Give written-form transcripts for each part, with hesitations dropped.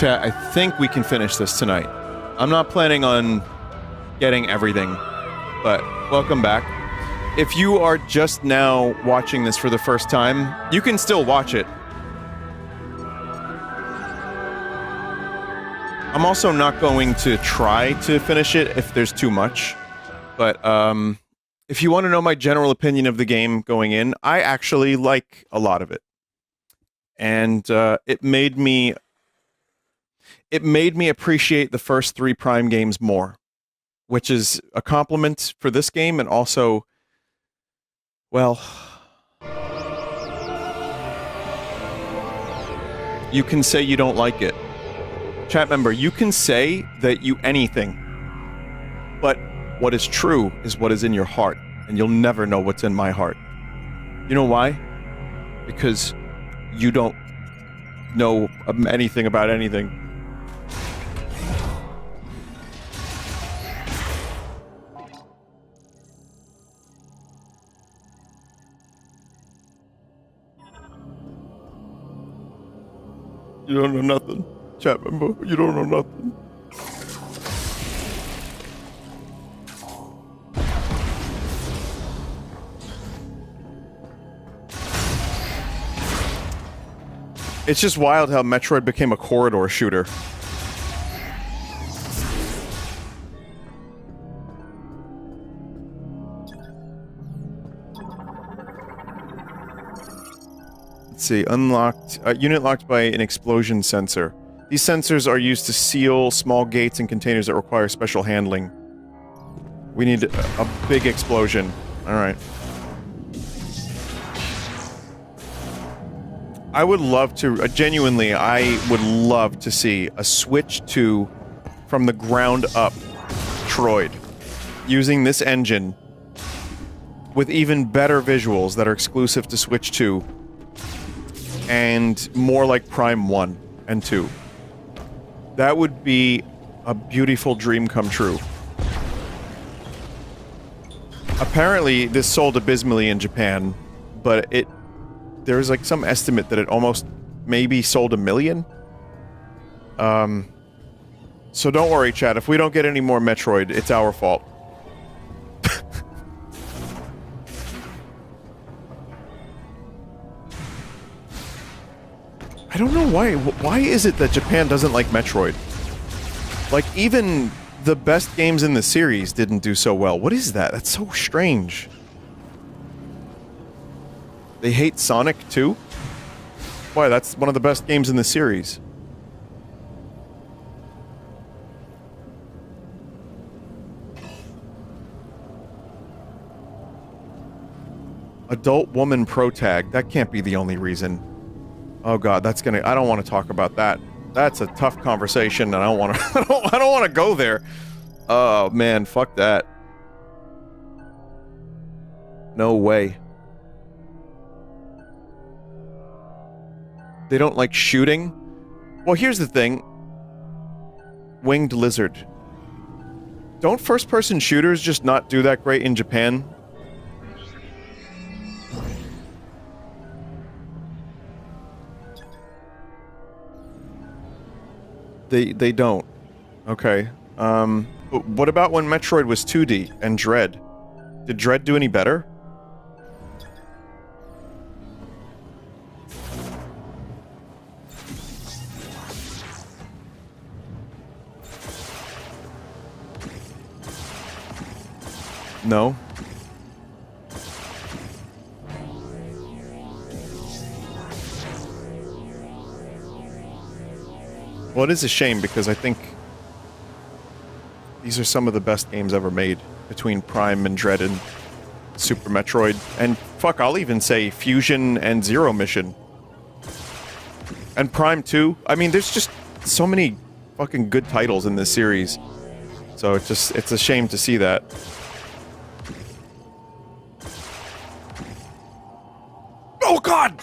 Chat, I think we can finish this tonight. I'm not planning on getting everything, but welcome back. If you are just now watching this for the first time, you can still watch it. I'm also not going to try to finish it if there's too much, but if you want to know my general opinion of the game going in, I actually like a lot of it. And it made me appreciate the first 3 Prime games more, which is a compliment for this game, and also, well, you can say you don't like it. Chat member, you can say that you anything, but what is true is what is in your heart, and you'll never know what's in my heart. You know why? Because you don't know anything about anything. You don't know nothing. Chat member, you don't know nothing. It's just wild how Metroid became a corridor shooter. Let's see, unlocked, unit locked by an explosion sensor. These sensors are used to seal small gates and containers that require special handling. We need a big explosion. Alright. I would love to, genuinely, I would love to see a Switch 2 from the ground up Metroid using this engine with even better visuals that are exclusive to Switch 2 and more like Prime 1 and 2. That would be a beautiful dream come true. Apparently, this sold abysmally in Japan, but there's like some estimate that it almost maybe sold 1 million. So don't worry, chat. If we don't get any more Metroid, it's our fault. I don't know why. Why is it that Japan doesn't like Metroid? Like, even the best games in the series didn't do so well. What is that? That's so strange. They hate Sonic, too? Why, that's one of the best games in the series. Adult woman pro tag. That can't be the only reason. Oh god, that's gonna... I don't want to talk about that. That's a tough conversation, and I don't want to... I don't want to go there. Oh, man, fuck that. No way. They don't like shooting? Well, here's the thing. Winged Lizard. Don't first-person shooters just not do that great in Japan? They don't. Okay. But what about when Metroid was 2D and Dread? Did Dread do any better? No. Well, it is a shame because I think these are some of the best games ever made between Prime and Dread and Super Metroid. And fuck, I'll even say Fusion and Zero Mission. And Prime 2. I mean, there's just so many fucking good titles in this series. So it's a shame to see that. Oh god!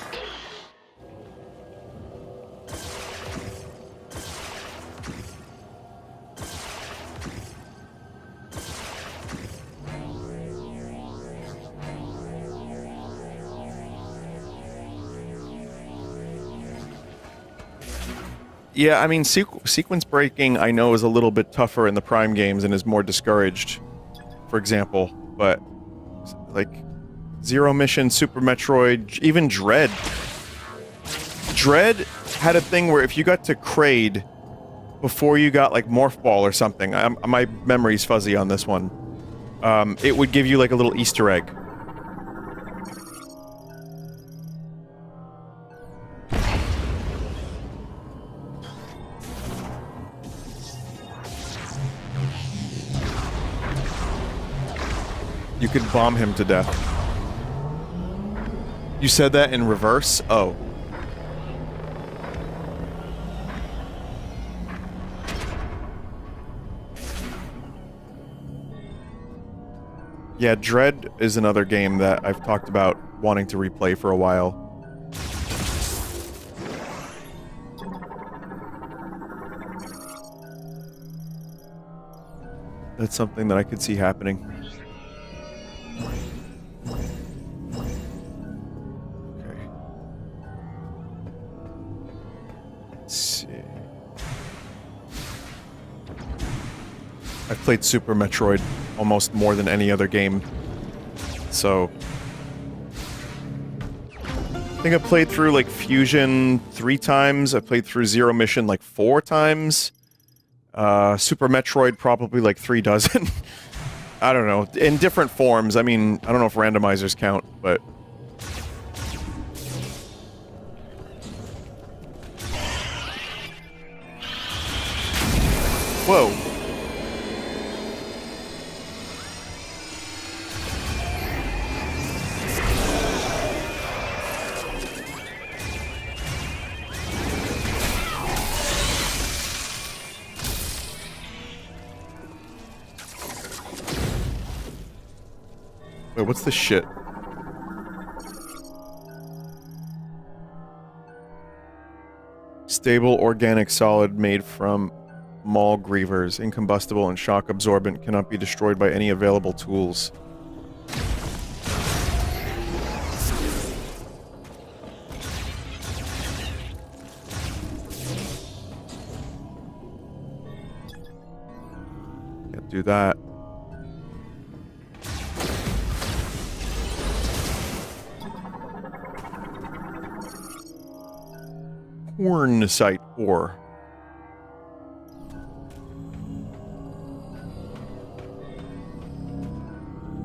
Yeah, I mean, sequence breaking I know is a little bit tougher in the Prime games and is more discouraged, for example, but, like, Zero Mission, Super Metroid, even Dread. Dread had a thing where if you got to Kraid before you got, like, Morph Ball or something, my memory's fuzzy on this one, it would give you, like, a little Easter egg. You could bomb him to death. You said that in reverse? Oh. Yeah, Dread is another game that I've talked about wanting to replay for a while. That's something that I could see happening. Okay. Let's see. I've played Super Metroid almost more than any other game, so... I think I played through, like, Fusion 3 times, I played through Zero Mission, like, 4 times. Super Metroid probably, like, 3 dozen. I don't know, in different forms. I mean, I don't know if randomizers count, but... Whoa. Wait, what's this shit? Stable, organic, solid, made from Maul Grievers. Incombustible and shock absorbent. Cannot be destroyed by any available tools. Can't do that. Hornsite ore.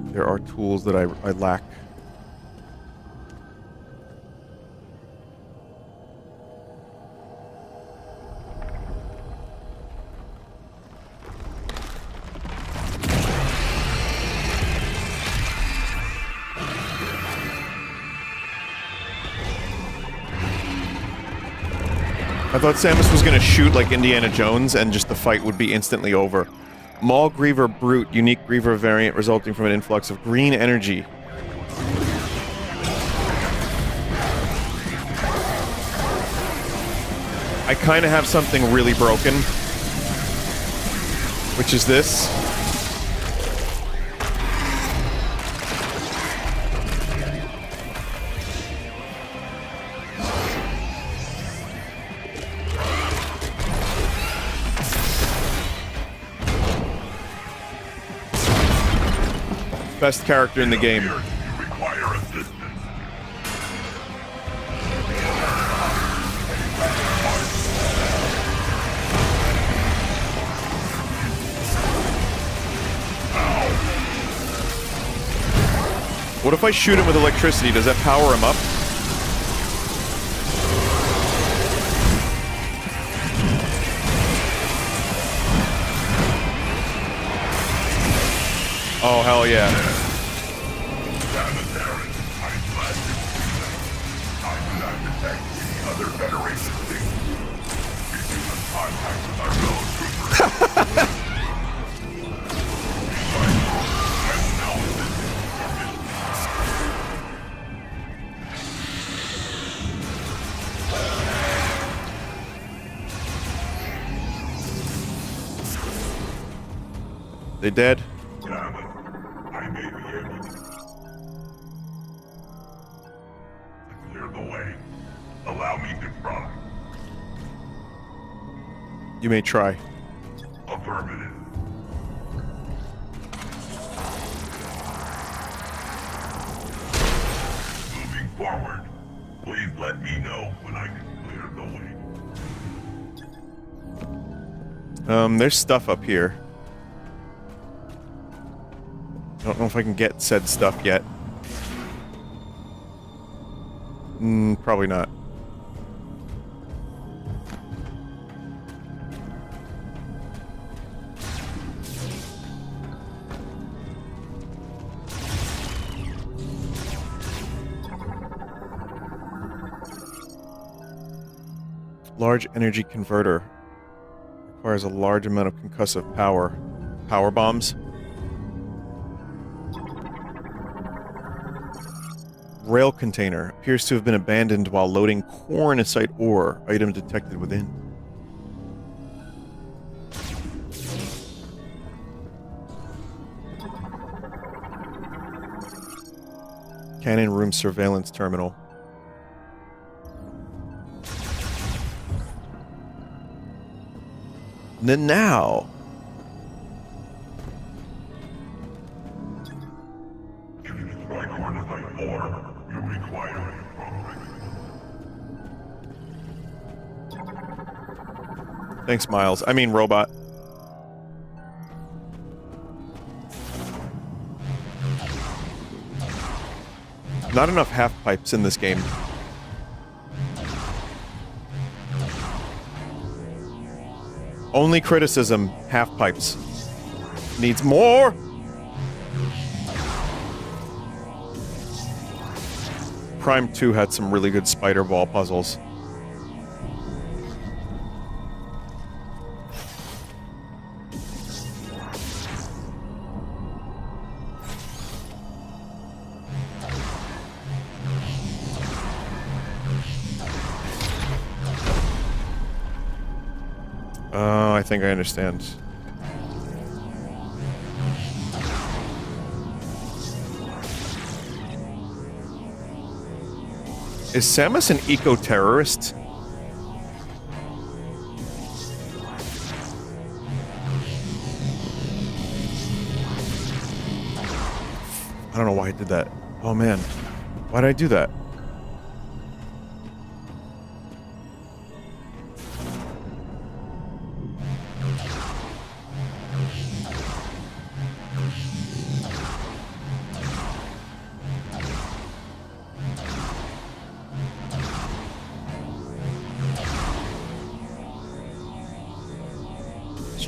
There are tools that I lack. I thought Samus was gonna shoot like Indiana Jones and just the fight would be instantly over. Maul Griever Brute, unique Griever variant resulting from an influx of green energy. I kinda have something really broken. Which is this. Best character in the game. What if I shoot him with electricity? Does that power him up? Oh, hell yeah. They dead? I may be able to clear the way. Allow me to run. You may try. Affirmative. Moving forward. Please let me know when I can clear the way. There's stuff up here. I don't know if I can get said stuff yet. Probably not. Large energy converter. Requires a large amount of concussive power. Power bombs? Rail container. Appears to have been abandoned while loading cornicite ore. Item detected within. Cannon room surveillance terminal. And then now. If you destroy cornicite ore, you require a progress. Thanks, Miles. I mean, robot. Not enough half-pipes in this game. Only criticism, half-pipes. Needs more! Prime 2 had some really good spider ball puzzles. Oh, I think I understand. Is Samus an eco-terrorist? I don't know why I did that. Oh man. Why did I do that?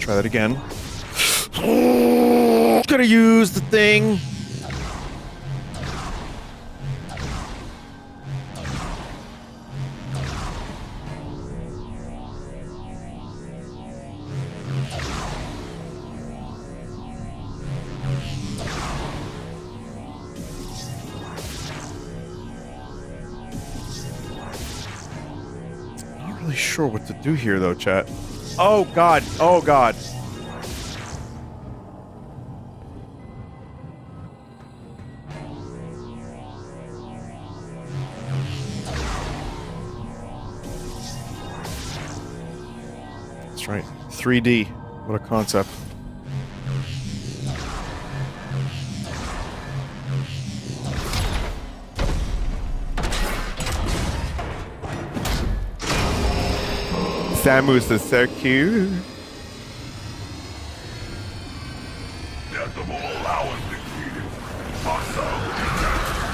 Try that again. Gotta use the thing. I'm not really sure what to do here, though, chat. Oh god, oh god. That's right. 3D. What a concept. Samus is so cute. Decibel allowance exceeded. Hostile detected.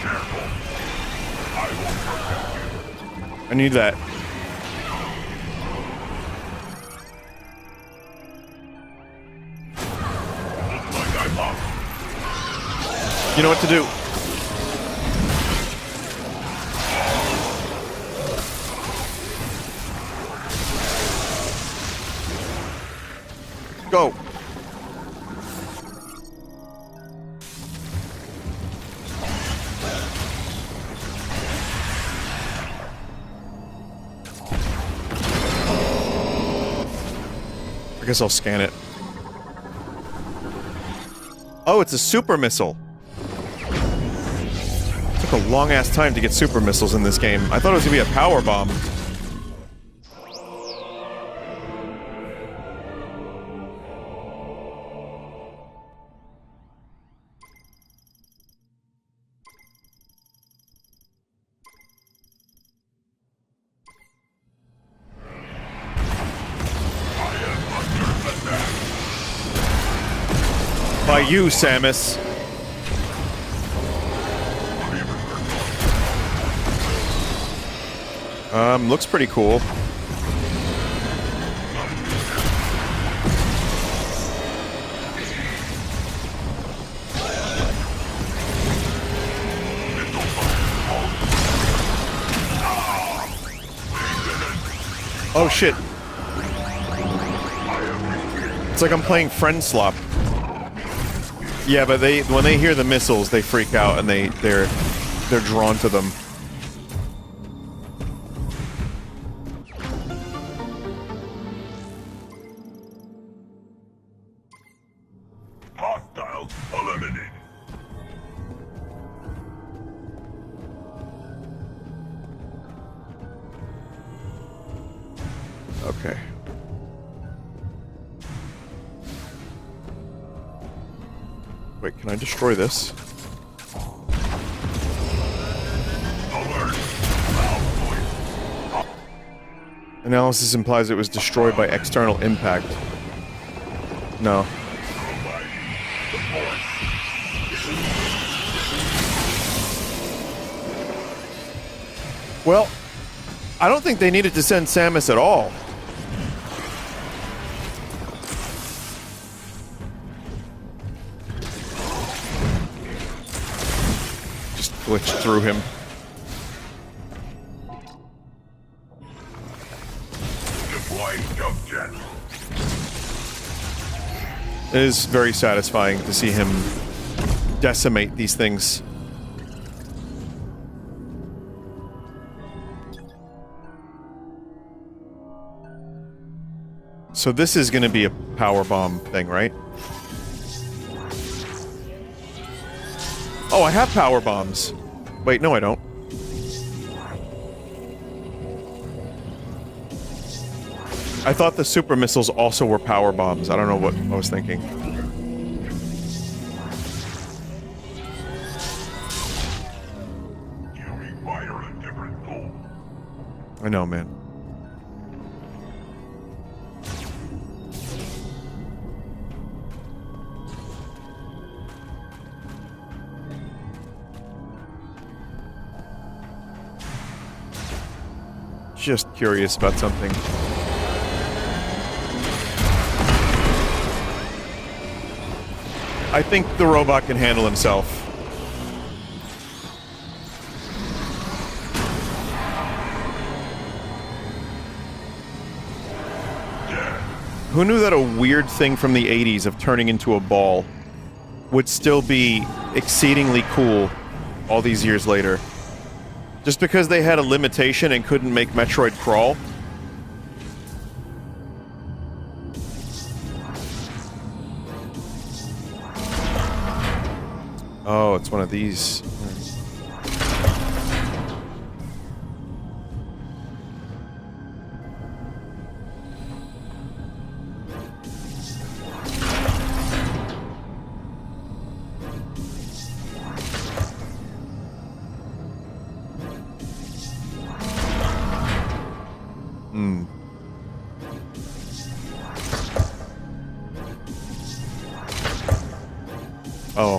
Careful. I will protect you. I need that. Looks like I lost. You know what to do. Go. I guess I'll scan it. Oh, it's a super missile. Took a long ass time to get super missiles in this game. I thought it was gonna be a power bomb. By you, Samus. Looks pretty cool. Oh shit. It's like I'm playing Friend Slop. Yeah, but when they hear the missiles, they freak out and they're drawn to them. Hostiles eliminated. Okay. Wait, can I destroy this? Alert. Analysis implies it was destroyed by external impact. No. Well, I don't think they needed to send Samus at all. Just glitched through him. Deploying jump jet. It is very satisfying to see him decimate these things. So this is gonna be a power bomb thing, right? Oh, I have power bombs. Wait, no I don't. I thought the super missiles also were power bombs. I don't know what I was thinking. You require a different tool. I know, man. Just curious about something. I think the robot can handle himself. Who knew that a weird thing from the 80s of turning into a ball would still be exceedingly cool all these years later? Just because they had a limitation and couldn't make Metroid crawl? Oh, it's one of these. Oh.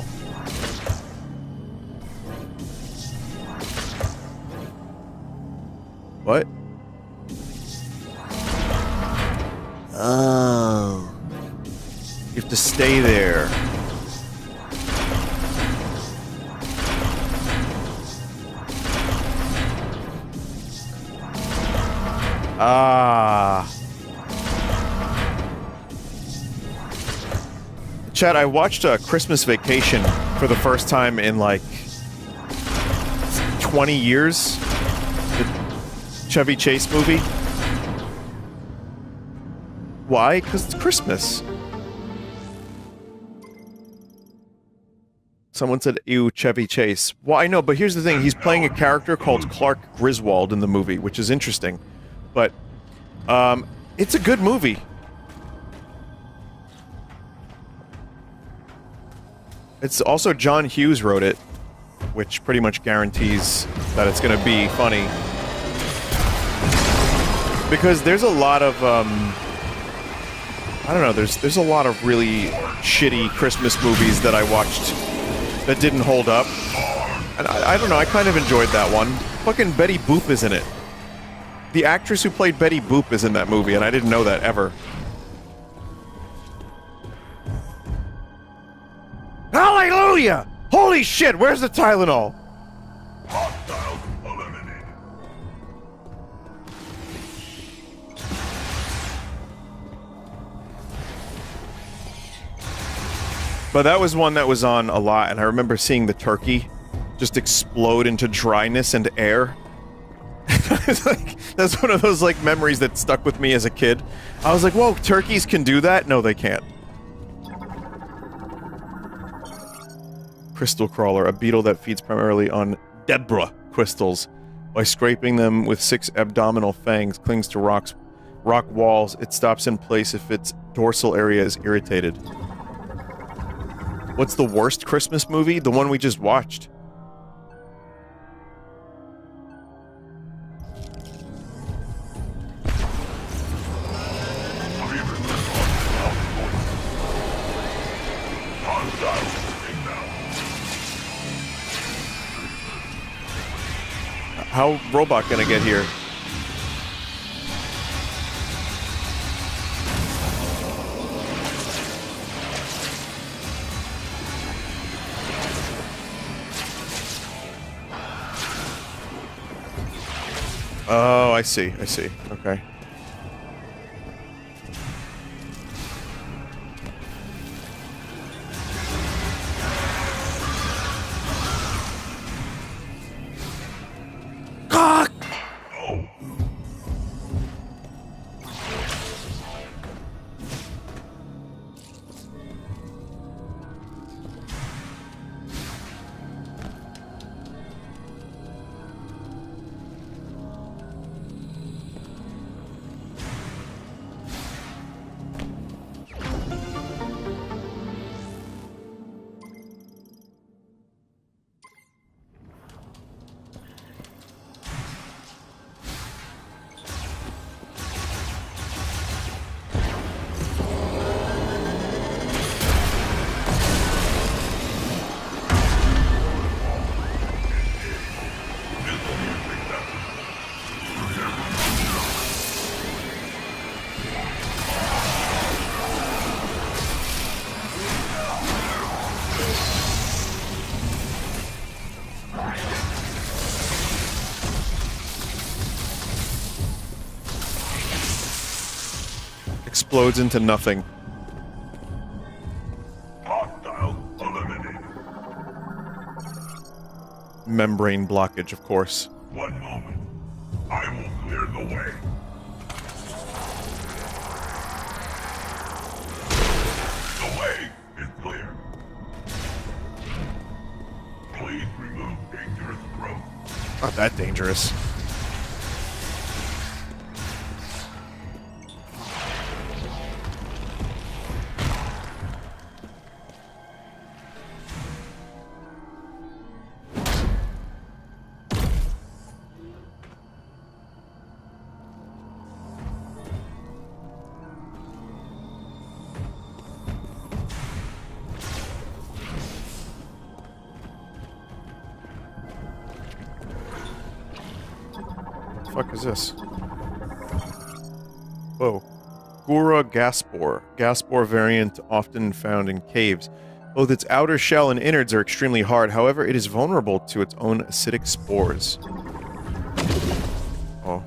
What? Oh. You have to stay there. Ah. Chad, I watched Christmas Vacation for the first time in like 20 years. The Chevy Chase movie. Why? Because it's Christmas. Someone said, ew, Chevy Chase. Well, I know, but here's the thing. He's playing a character called Clark Griswold in the movie, which is interesting. But, it's a good movie. It's also John Hughes wrote it, which pretty much guarantees that it's gonna be funny. Because there's a lot of, I don't know, there's a lot of really shitty Christmas movies that I watched that didn't hold up. And I don't know, I kind of enjoyed that one. Fucking Betty Boop is in it. The actress who played Betty Boop is in that movie, and I didn't know that ever. Hallelujah! Holy shit, where's the Tylenol? Hostiles eliminated. But that was one that was on a lot, and I remember seeing the turkey just explode into dryness and air. It's like, that's one of those, like, memories that stuck with me as a kid. I was like, whoa, turkeys can do that? No, they can't. Crystal crawler, a beetle that feeds primarily on Deborah crystals. By scraping them with 6 abdominal fangs, clings to rock walls. It stops in place if its dorsal area is irritated. What's the worst Christmas movie? The one we just watched. How robot gonna get here? Oh, I see, okay. Cock! Oh. Explodes into nothing. Hostiles eliminated. Membrane blockage, of course. One moment. I will clear the way. The way is clear. Please remove dangerous growth. Not that dangerous. What the fuck is this? Whoa. Gura gaspore. Gaspore variant often found in caves. Both its outer shell and innards are extremely hard, however, it is vulnerable to its own acidic spores. Oh.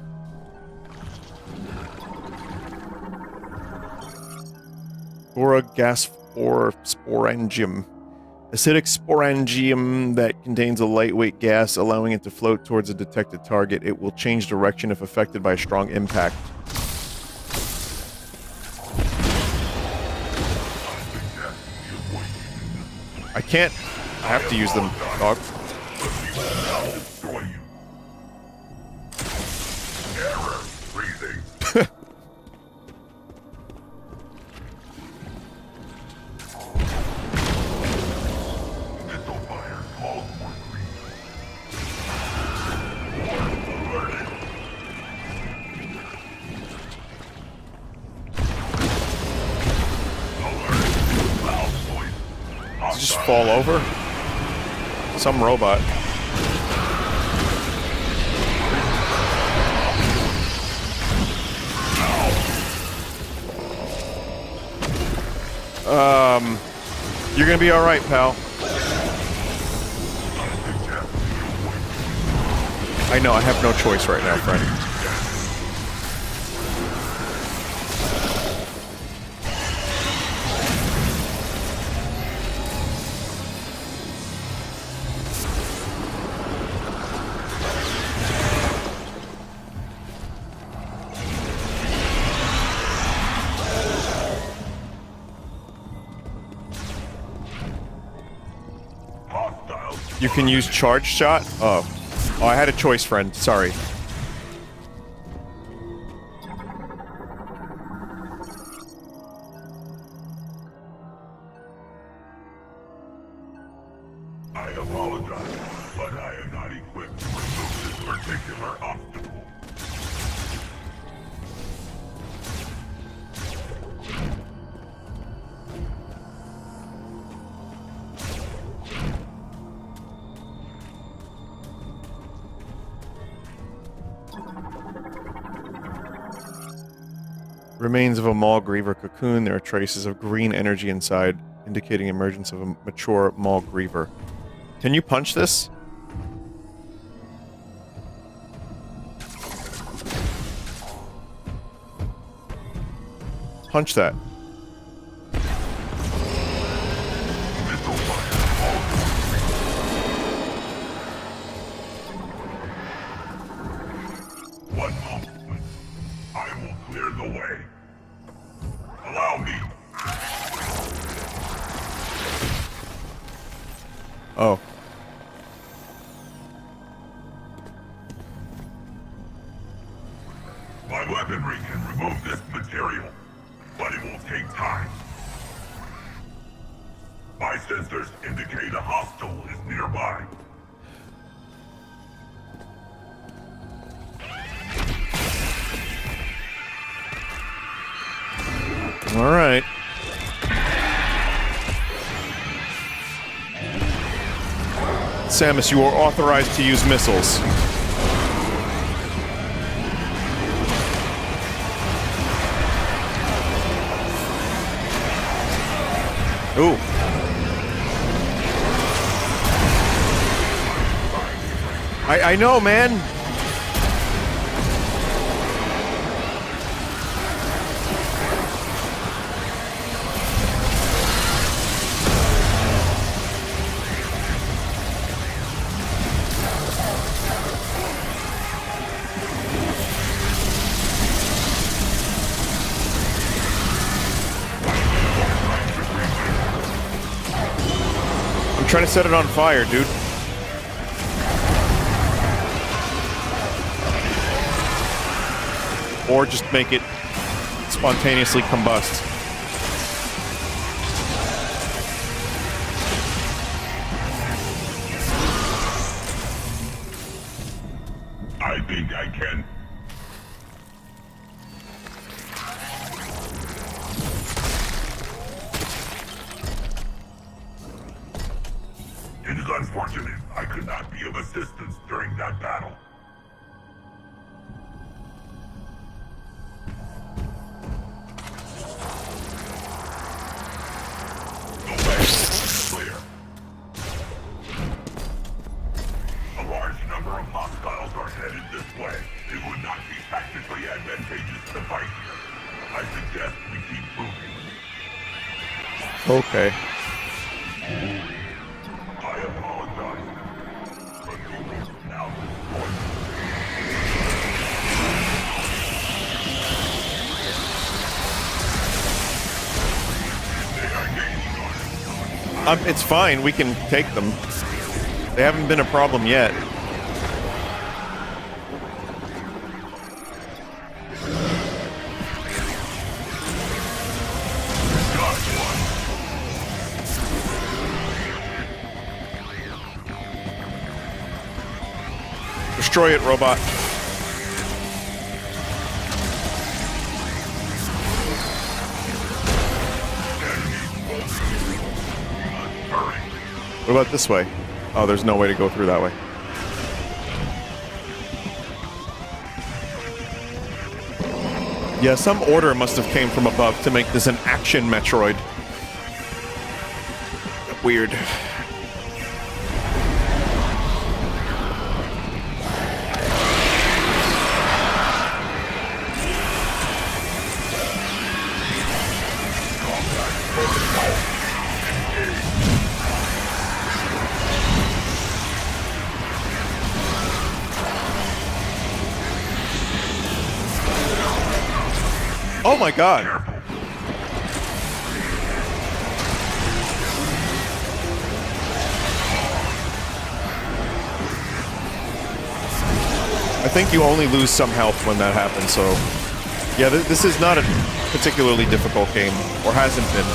Gura gaspore sporangium. Acidic sporangium that contains a lightweight gas, allowing it to float towards a detected target. It will change direction if affected by a strong impact. I can't. I have to use them, dog. Error. Breathing. Missile fire calls for green. Alerted. just fall over? Some robot. You're gonna be alright, pal. I know, I have no choice right now, friend. You can use charge shot? Oh. Oh, I had a choice, friend. Sorry. I apologize, but I am not equipped to remove this particular obstacle. Remains of a Maul Griever cocoon. There are traces of green energy inside, indicating emergence of a mature Maul Griever. Can you punch this? Punch that. One moment. I will clear the way. Allow me. Oh. My weaponry can remove this material, but it will take time. My sensors indicate a hostile is nearby. All right. Samus, you are authorized to use missiles. Ooh. I know, man. I'm trying to set it on fire, dude. Or just make it spontaneously combust. I think I can. It is unfortunate I could not be of assistance during that battle. The way is clear. A large number of hostiles are headed this way. It would not be tactically advantageous to fight here. I suggest we keep moving. Okay. I apologize. But you will now destroy They are gaining on us. It's fine. We can take them. They haven't been a problem yet. Got one. Destroy it, robot. Hurry. What about this way? Oh, there's no way to go through that way. Yeah, some order must have came from above to make this an action Metroid. Weird. Oh my god. I think you only lose some health when that happens, so... Yeah, this is not a particularly difficult game, or hasn't been.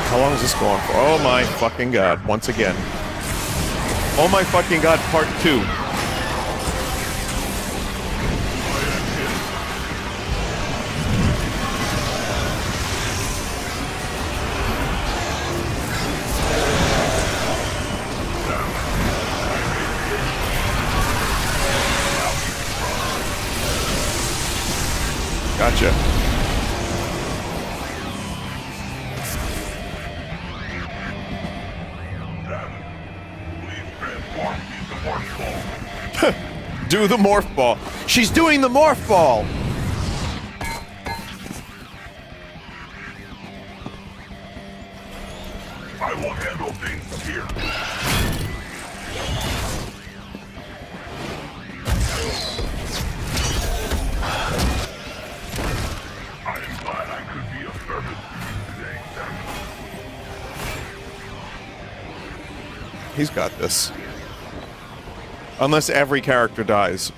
How long is this going for? Oh my fucking god, once again. Oh my fucking god, part 2. Gotcha. Do the morph ball. She's doing the morph ball! I will handle things here. I am glad I could be of service to you today, Sam. He's got this. Unless every character dies.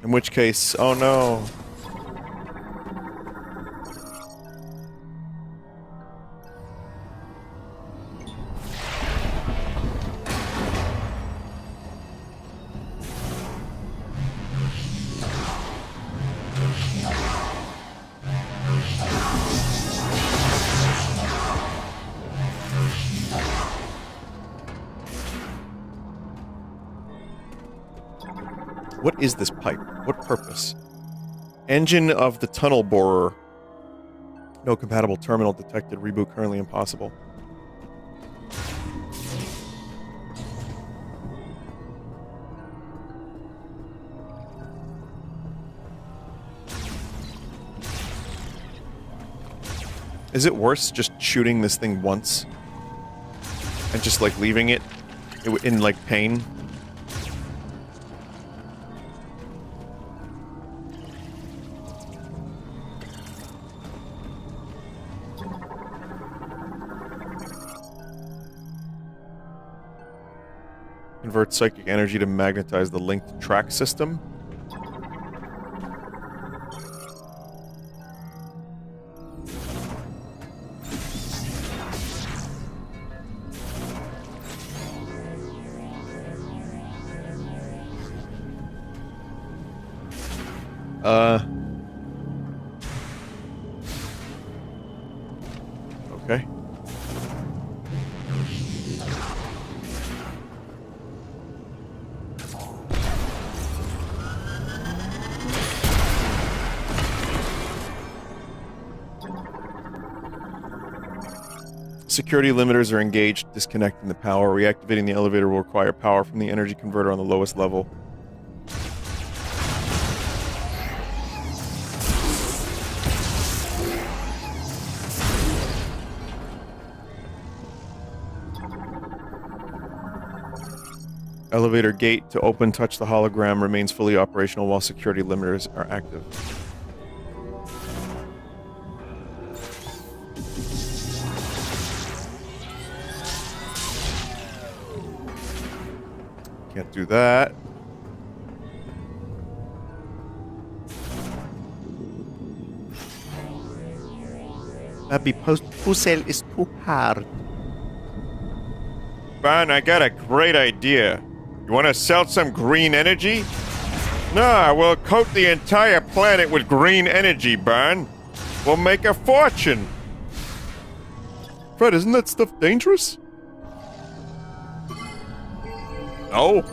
In which case, oh no. What is this pipe? What purpose? Engine of the tunnel borer. No compatible terminal detected. Reboot currently impossible. Is it worse just shooting this thing once? And just, like, leaving it in, like, pain? Convert psychic energy to magnetize the linked track system. Okay. Security limiters are engaged, disconnecting the power. Reactivating the elevator will require power from the energy converter on the lowest level. Elevator gate to open, touch the hologram remains fully operational while security limiters are active. Can't do that. Happy puzzle is too hard. Man, I got a great idea. You want to sell some green energy? Nah, we'll coat the entire planet with green energy, Barn. We'll make a fortune. Fred, isn't that stuff dangerous? No.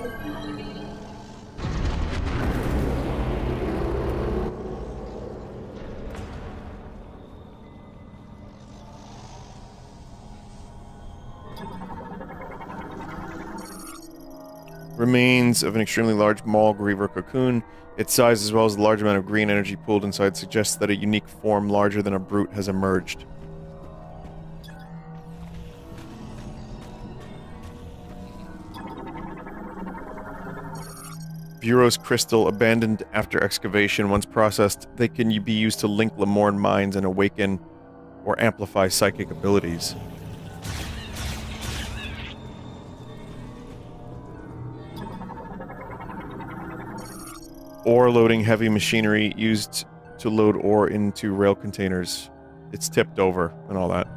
Remains of an extremely large mall griever cocoon. Its size, as well as the large amount of green energy pooled inside, suggests that a unique form larger than a brute has emerged. Bureau's crystal, abandoned after excavation. Once processed, they can be used to link Lemorn minds and awaken or amplify psychic abilities. Ore loading heavy machinery used to load ore into rail containers. It's tipped over and all that.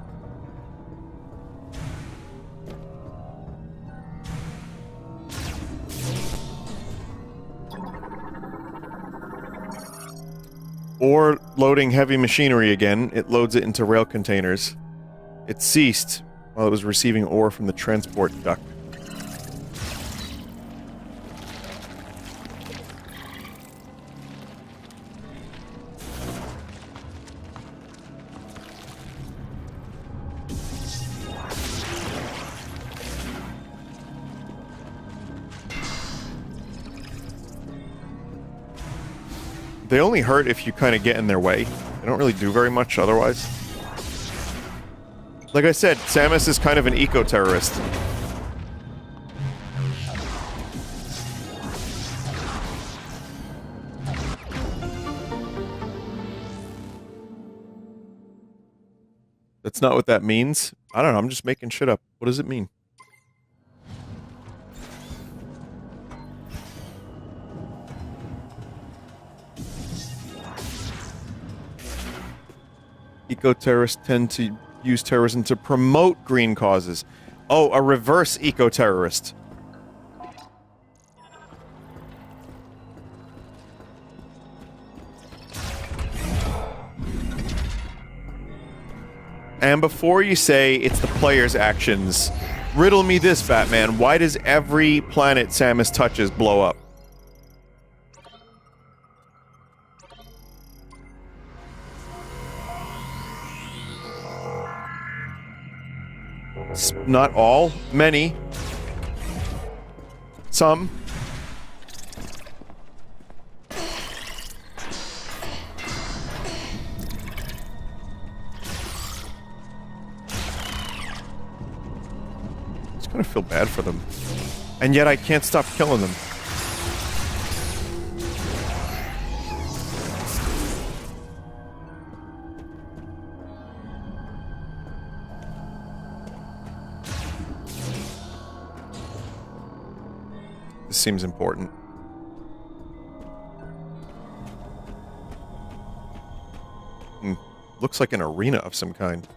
Ore loading heavy machinery again. It loads it into rail containers. It ceased while it was receiving ore from the transport duct. They only hurt if you kind of get in their way. They don't really do very much otherwise. Like I said, Samus is kind of an eco-terrorist. That's not what that means. I don't know, I'm just making shit up. What does it mean? Eco-terrorists tend to use terrorism to promote green causes. Oh, a reverse eco-terrorist. And before you say it's the player's actions, riddle me this, Batman. Why does every planet Samus touches blow up? Not all. Many. Some. I just kind of feel bad for them. And yet I can't stop killing them. Seems important. Looks like an arena of some kind.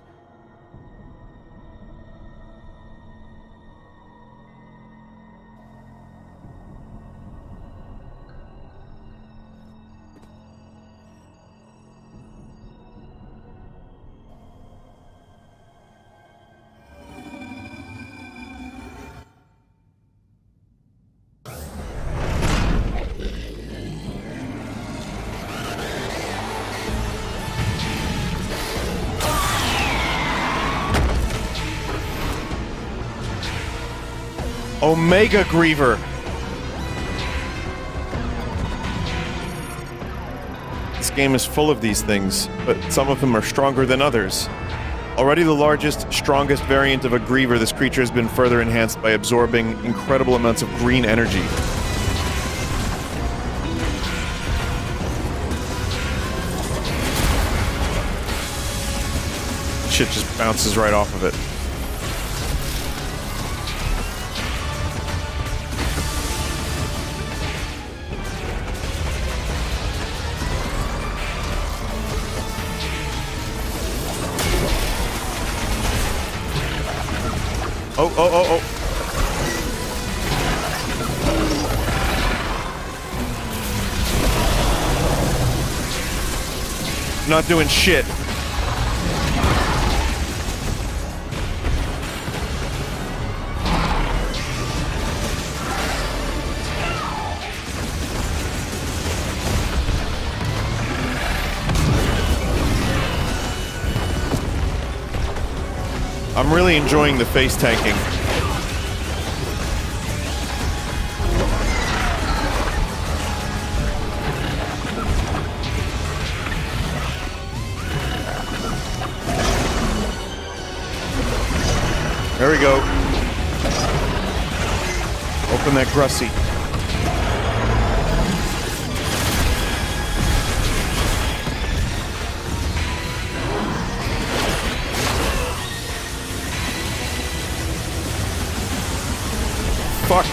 Omega Griever. This game is full of these things, but some of them are stronger than others. Already the largest, strongest variant of a Griever, this creature has been further enhanced by absorbing incredible amounts of green energy. Shit just bounces right off of it. Oh. Not doing shit. I'm really enjoying the face tanking. There we go. Open that Grussy. Fuck.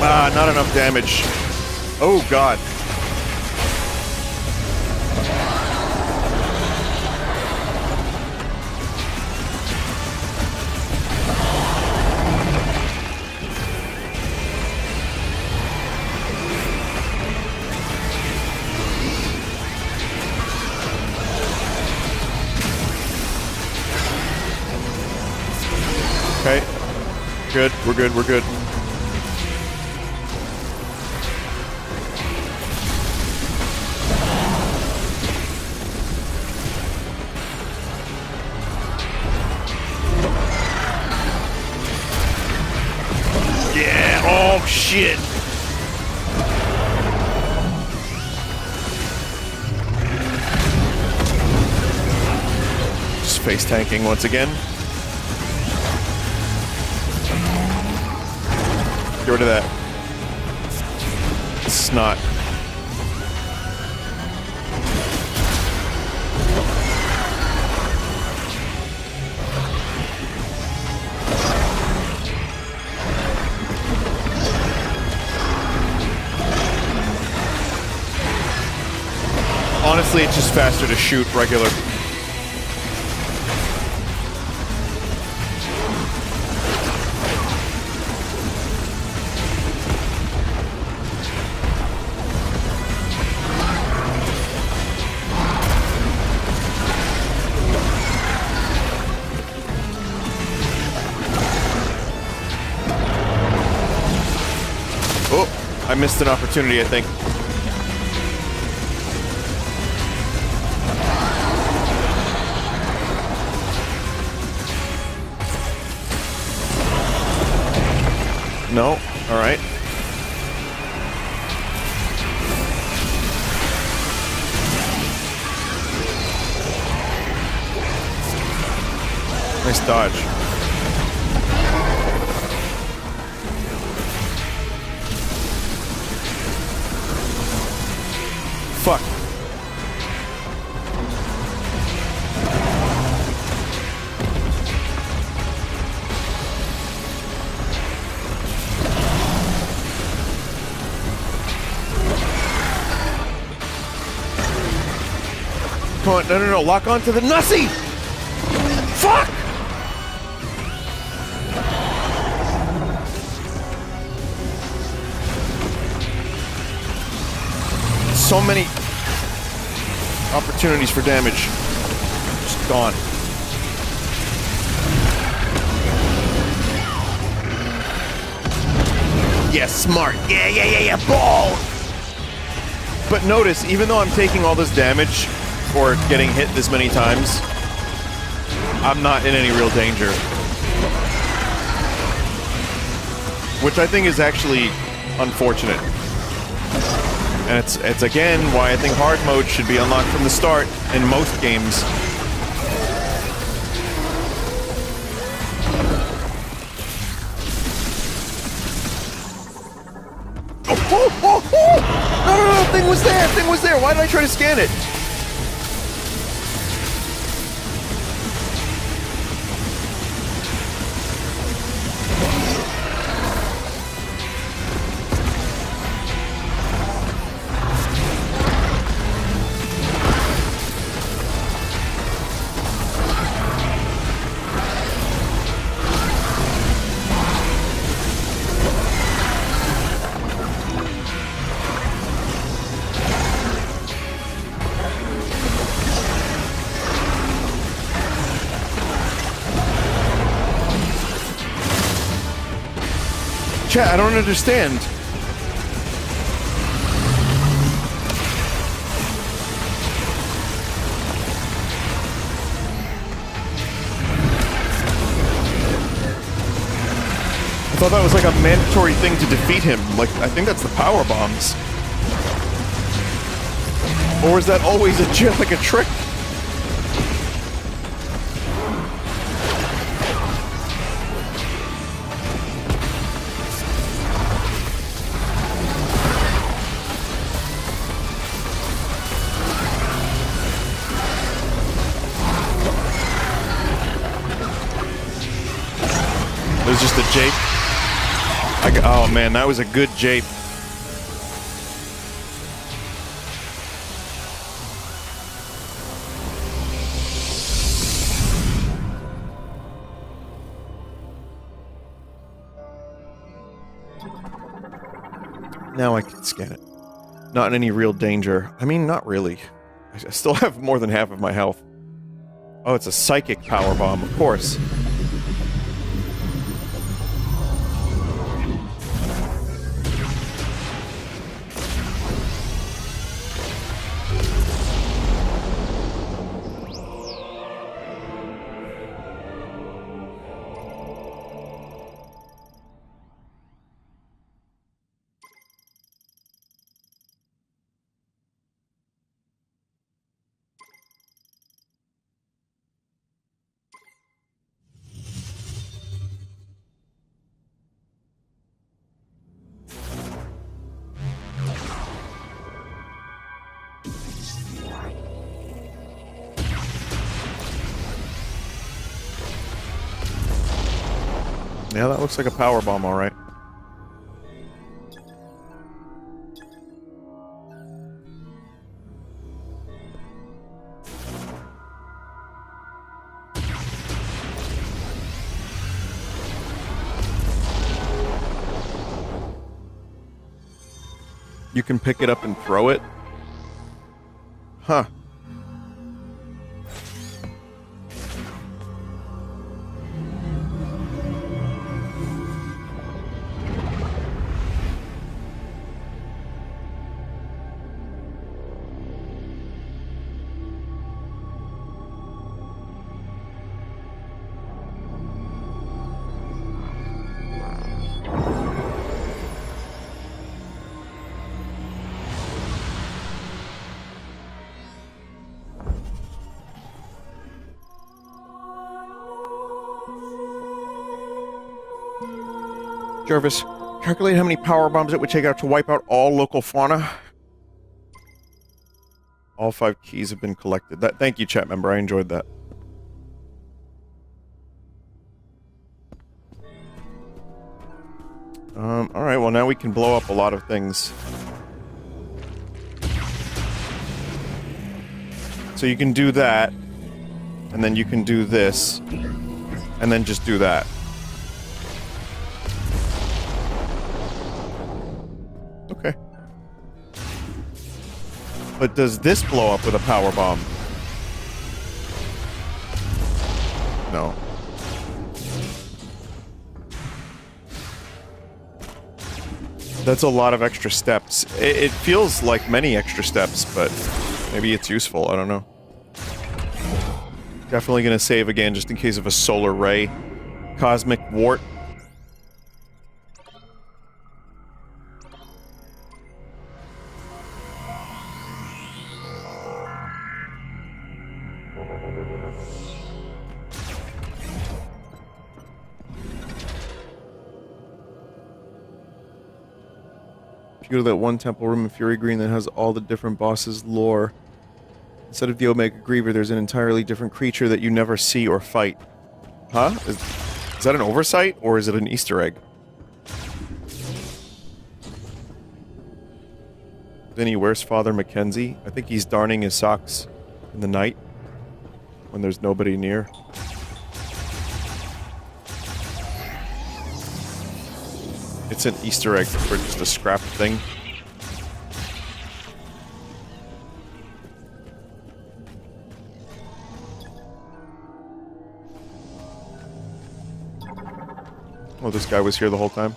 Ah, not enough damage. Oh, God. Okay. Good. We're good. We're good. Yeah. Oh, shit. Space tanking once again. Get rid of that. Snot. Honestly, it's just faster to shoot regular. Oh, I missed an opportunity, I think. No, all right. Nice dodge. Fuck. Come on, no, lock onto the Nussie! Fuck! So many opportunities for damage. Just gone. Yeah, smart. Yeah, ball! But notice, even though I'm taking all this damage, or getting hit this many times, I'm not in any real danger. Which I think is actually unfortunate. And it's again why I think hard mode should be unlocked from the start in most games. Oh! No, thing was there! Why did I try to scan it? Chat, I don't understand. I thought that was like a mandatory thing to defeat him. Like, I think that's the power bombs. Or is that always like a trick? There's just a jape. Oh man, that was a good jape. Now I can scan it. Not in any real danger. I mean, not really. I still have more than half of my health. Oh, it's a psychic power bomb, of course. Yeah, that looks like a power bomb, all right. You can pick it up and throw it? Huh. Jervis, calculate how many power bombs it would take out to wipe out all local fauna. All 5 keys have been collected. Thank you, chat member. I enjoyed that. Alright, well now we can blow up a lot of things. So you can do that, and then you can do this, and then just do that. Okay. But does this blow up with a power bomb? No. That's a lot of extra steps. It feels like many extra steps, but maybe it's useful. I don't know. Definitely gonna save again just in case of a solar ray. Cosmic wart. If you go to that one temple room in Fury Green that has all the different bosses' lore, instead of the Omega Griever, there's an entirely different creature that you never see or fight. Huh? Is that an oversight, or is it an Easter egg? Vinny, where's Father Mackenzie? I think he's darning his socks in the night when there's nobody near. It's an Easter egg for just a scrap thing. Oh, this guy was here the whole time.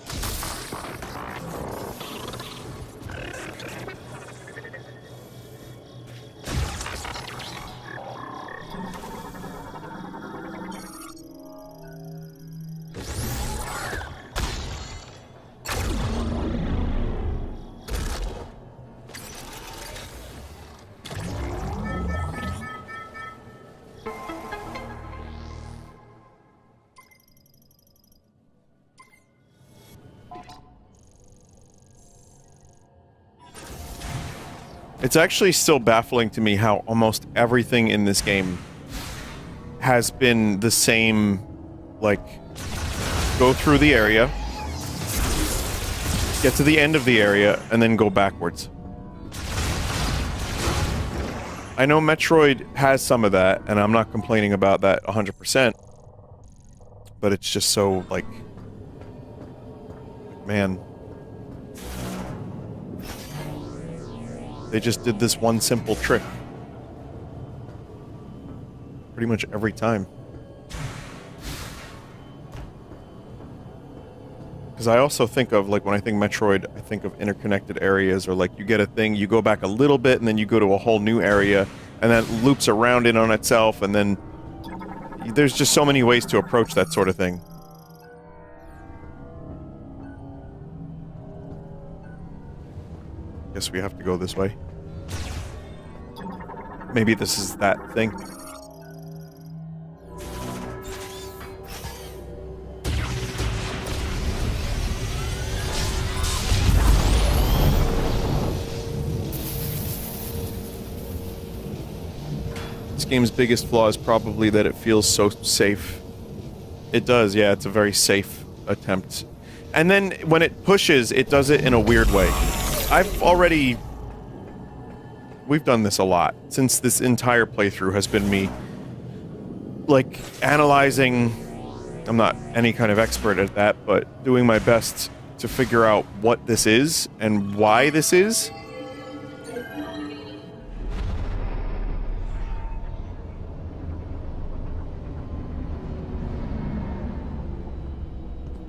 It's actually still baffling to me how almost everything in this game has been the same, like, go through the area, get to the end of the area, and then go backwards. I know Metroid has some of that, and I'm not complaining about that 100%, but it's just so, like, man. They just did this one simple trick. Pretty much every time. Because I also think of, like, when I think Metroid, I think of interconnected areas, or like you get a thing, you go back a little bit, and then you go to a whole new area, and then it loops around in on itself, and then there's just so many ways to approach that sort of thing. Guess we have to go this way. Maybe this is that thing. This game's biggest flaw is probably that it feels so safe. It does, yeah, it's a very safe attempt. And then when it pushes, it does it in a weird way. We've done this a lot, since this entire playthrough has been me, like, analyzing... I'm not any kind of expert at that, but doing my best to figure out what this is, and why this is.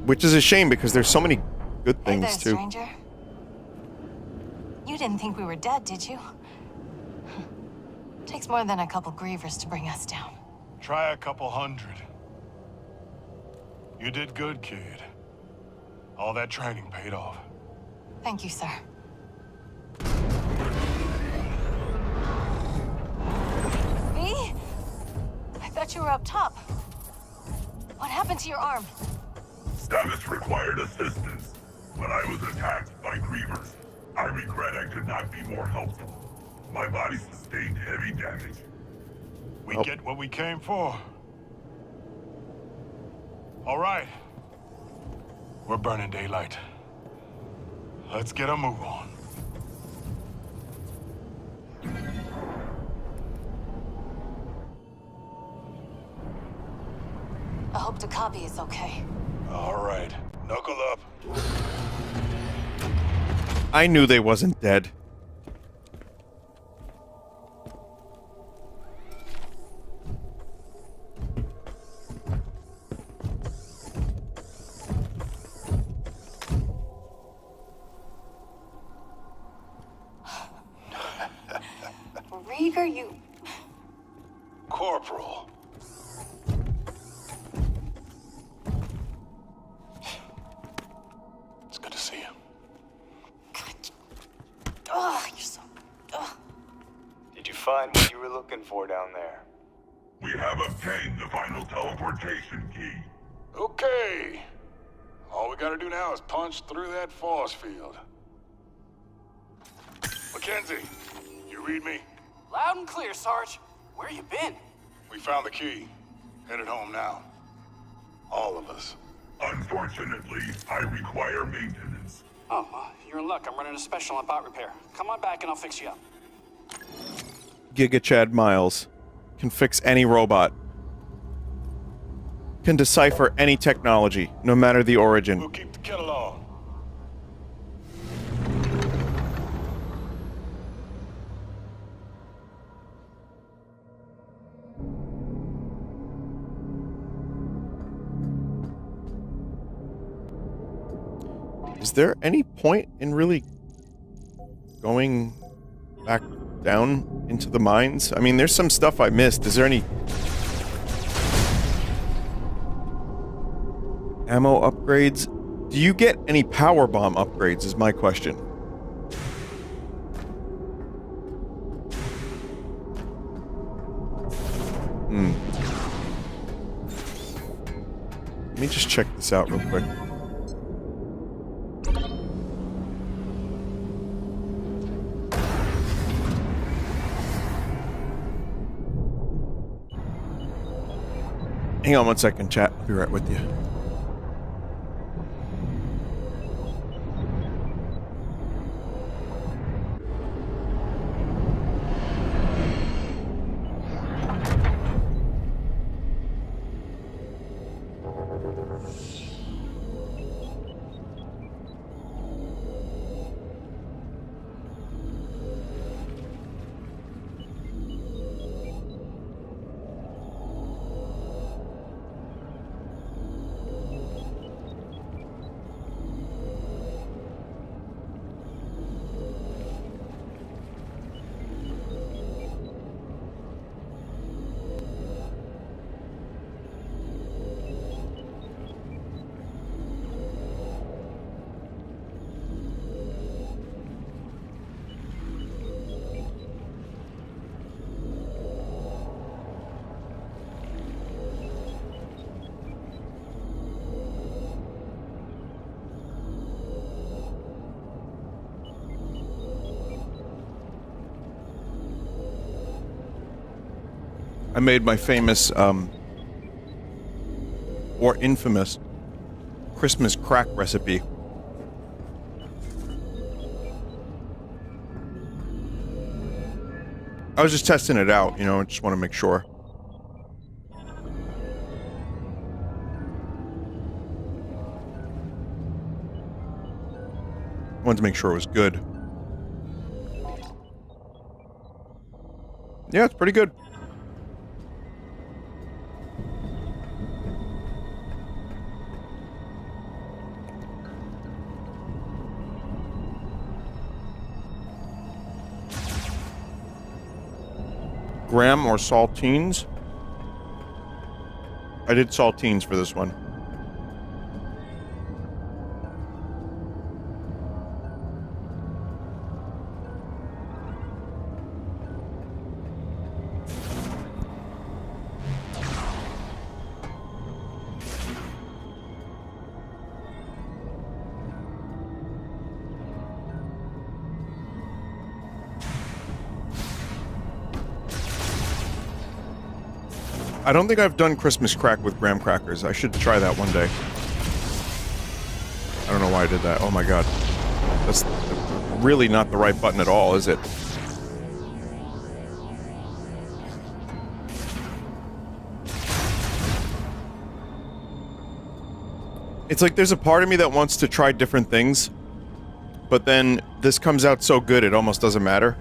Which is a shame, because there's so many good things, hey there, too. Stranger. You didn't think we were dead, did you? Takes more than a couple grievers to bring us down. Try a couple hundred. You did good, kid. All that training paid off. Thank you, sir. Me? I thought you were up top. What happened to your arm? Status required assistance, but I was attacked by grievers. I regret I could not be more helpful. My body sustained heavy damage. We get what we came for. All right. We're burning daylight. Let's get a move on. I hope the copy is okay. All right. Knuckle up. I knew they wasn't dead. Rieger, you... Corporal. It's good to see you. Ugh, you're so... Ugh. Did you find what you were looking for down there? We have obtained the final teleportation key. Okay. All we gotta do now is punch through that force field. Mackenzie, you read me? Loud and clear, Sarge. Where you been? We found the key. Headed home now. All of us. Unfortunately, I require maintenance. Oh, you're in luck. I'm running a special on bot repair. Come on back and I'll fix you up. Giga Chad Miles can fix any robot. Can decipher any technology, no matter the origin. We'll keep the kettle on. Is there any point in really going back down into the mines? I mean, there's some stuff I missed. Is there any ammo upgrades? Do you get any power bomb upgrades is my question. Let me just check this out real quick. Hang on one second, chat. I'll be right with you. I made my famous, or infamous, Christmas crack recipe. I was just testing it out, you know, I just want to make sure. Wanted to make sure it was good. Yeah, it's pretty good. Graham or saltines? I did saltines for this one. I don't think I've done Christmas crack with graham crackers. I should try that one day. I don't know why I did that. Oh my god. That's really not the right button at all, is it? It's like there's a part of me that wants to try different things, but then this comes out so good it almost doesn't matter.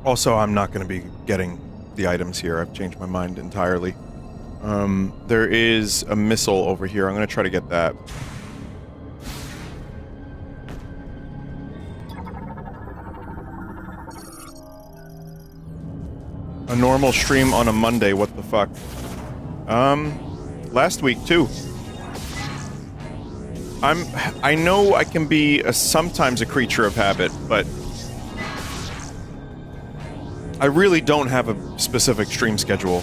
Also, I'm not going to be getting the items here. I've changed my mind entirely. There is a missile over here. I'm going to try to get that. A normal stream on a Monday, what the fuck? Last week, too. I know I can be sometimes a creature of habit, but I really don't have a specific stream schedule.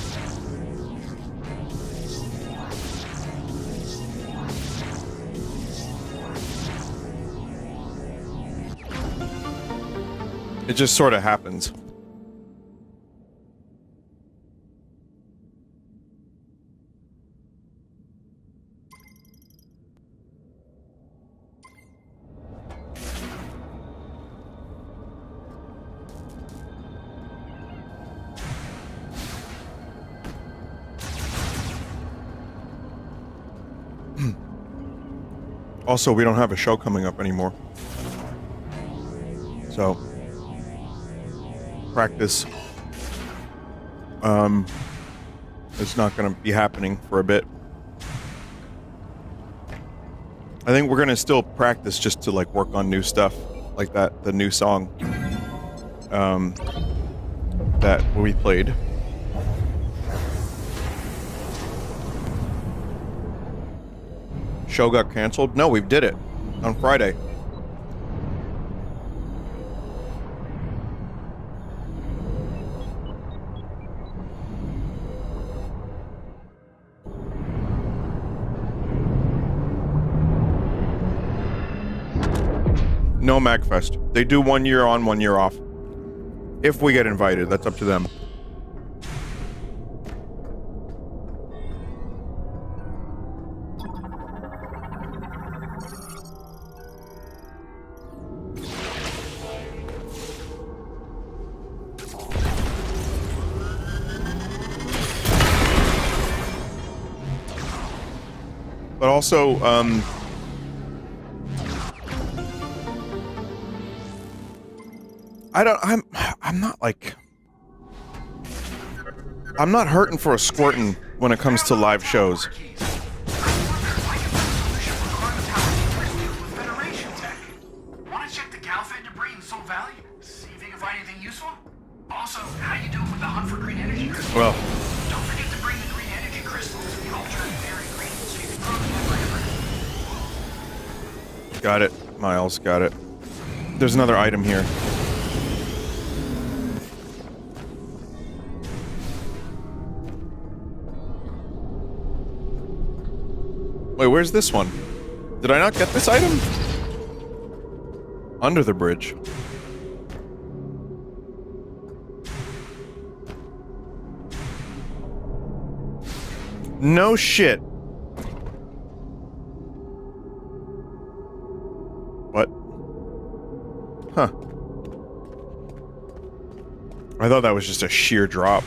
It just sort of happens. Also, we don't have a show coming up anymore. So, practice it's not going to be happening for a bit. I think we're going to still practice just to like work on new stuff like that, the new song that we played. Show got canceled? No, we did it on Friday. No MagFest. They do 1 year on, 1 year off. If we get invited, that's up to them. But also, I'm not like... I'm not hurting for a squirtin' when it comes to live shows. Want to check the Galfed debris in Soul Valley? See if you can find anything useful? Also, how you doing with the hunt for green energy crystals? Well... Don't forget to bring the green energy crystals to the alternate very green so you can grow them forever. Got it, Miles, got it. There's another item here. Wait, where's this one? Did I not get this item? Under the bridge. No shit. What? Huh. I thought that was just a sheer drop.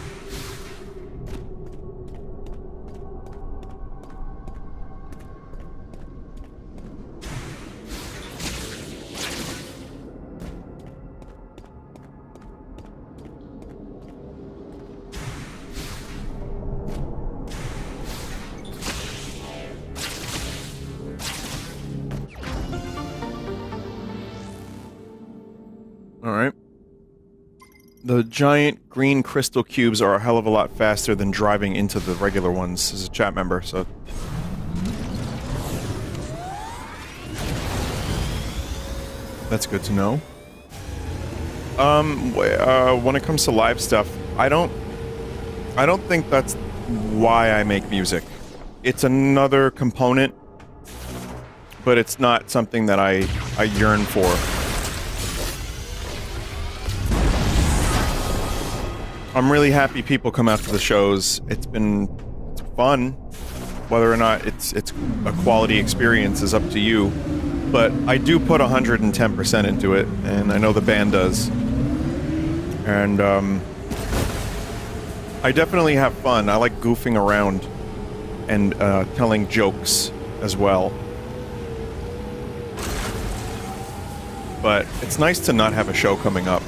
Alright. The giant green crystal cubes are a hell of a lot faster than driving into the regular ones as a chat member, so... That's good to know. When it comes to live stuff, I don't think that's why I make music. It's another component, but it's not something that I yearn for. I'm really happy people come out to the shows. It's fun. Whether or not it's a quality experience is up to you. But I do put 110% into it, and I know the band does. And I definitely have fun. I like goofing around and telling jokes as well. But it's nice to not have a show coming up.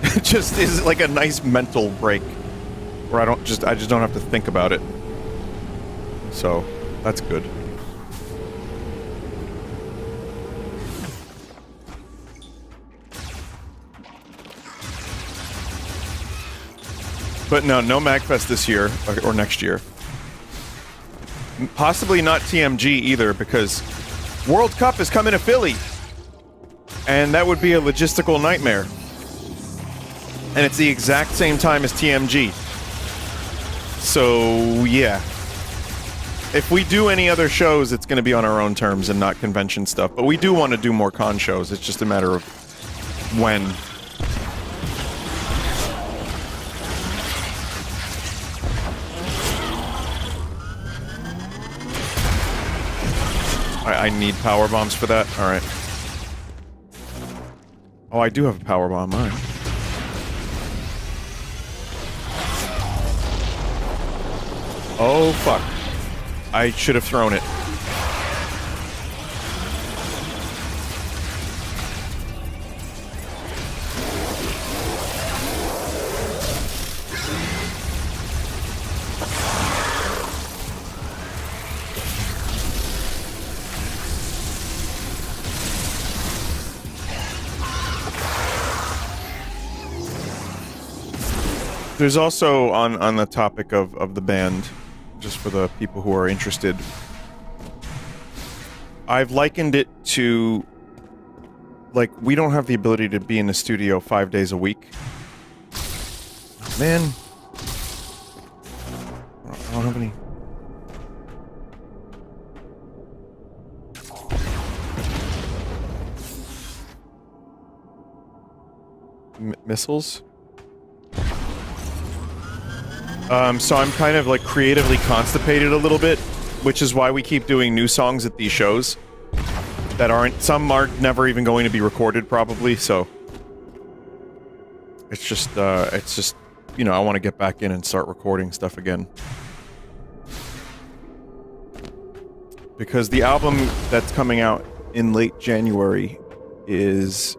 It just is like a nice mental break where I just don't have to think about it. So, that's good. But no MagFest this year, or next year. Possibly not TMG either, because World Cup is coming to Philly. And that would be a logistical nightmare. And it's the exact same time as TMG. So, yeah. If we do any other shows, it's going to be on our own terms and not convention stuff. But we do want to do more con shows. It's just a matter of when. I need power bombs for that? Alright. Oh, I do have a power bomb, alright. Oh, fuck. I should have thrown it. There's also, on the topic of the band, just for the people who are interested, I've likened it to, like, we don't have the ability to be in the studio 5 days a week. Man. I don't have any... missiles? So I'm kind of like creatively constipated a little bit, which is why we keep doing new songs at these shows that aren't, some are never even going to be recorded probably, so it's just, you know, I want to get back in and start recording stuff again. Because the album that's coming out in late January is...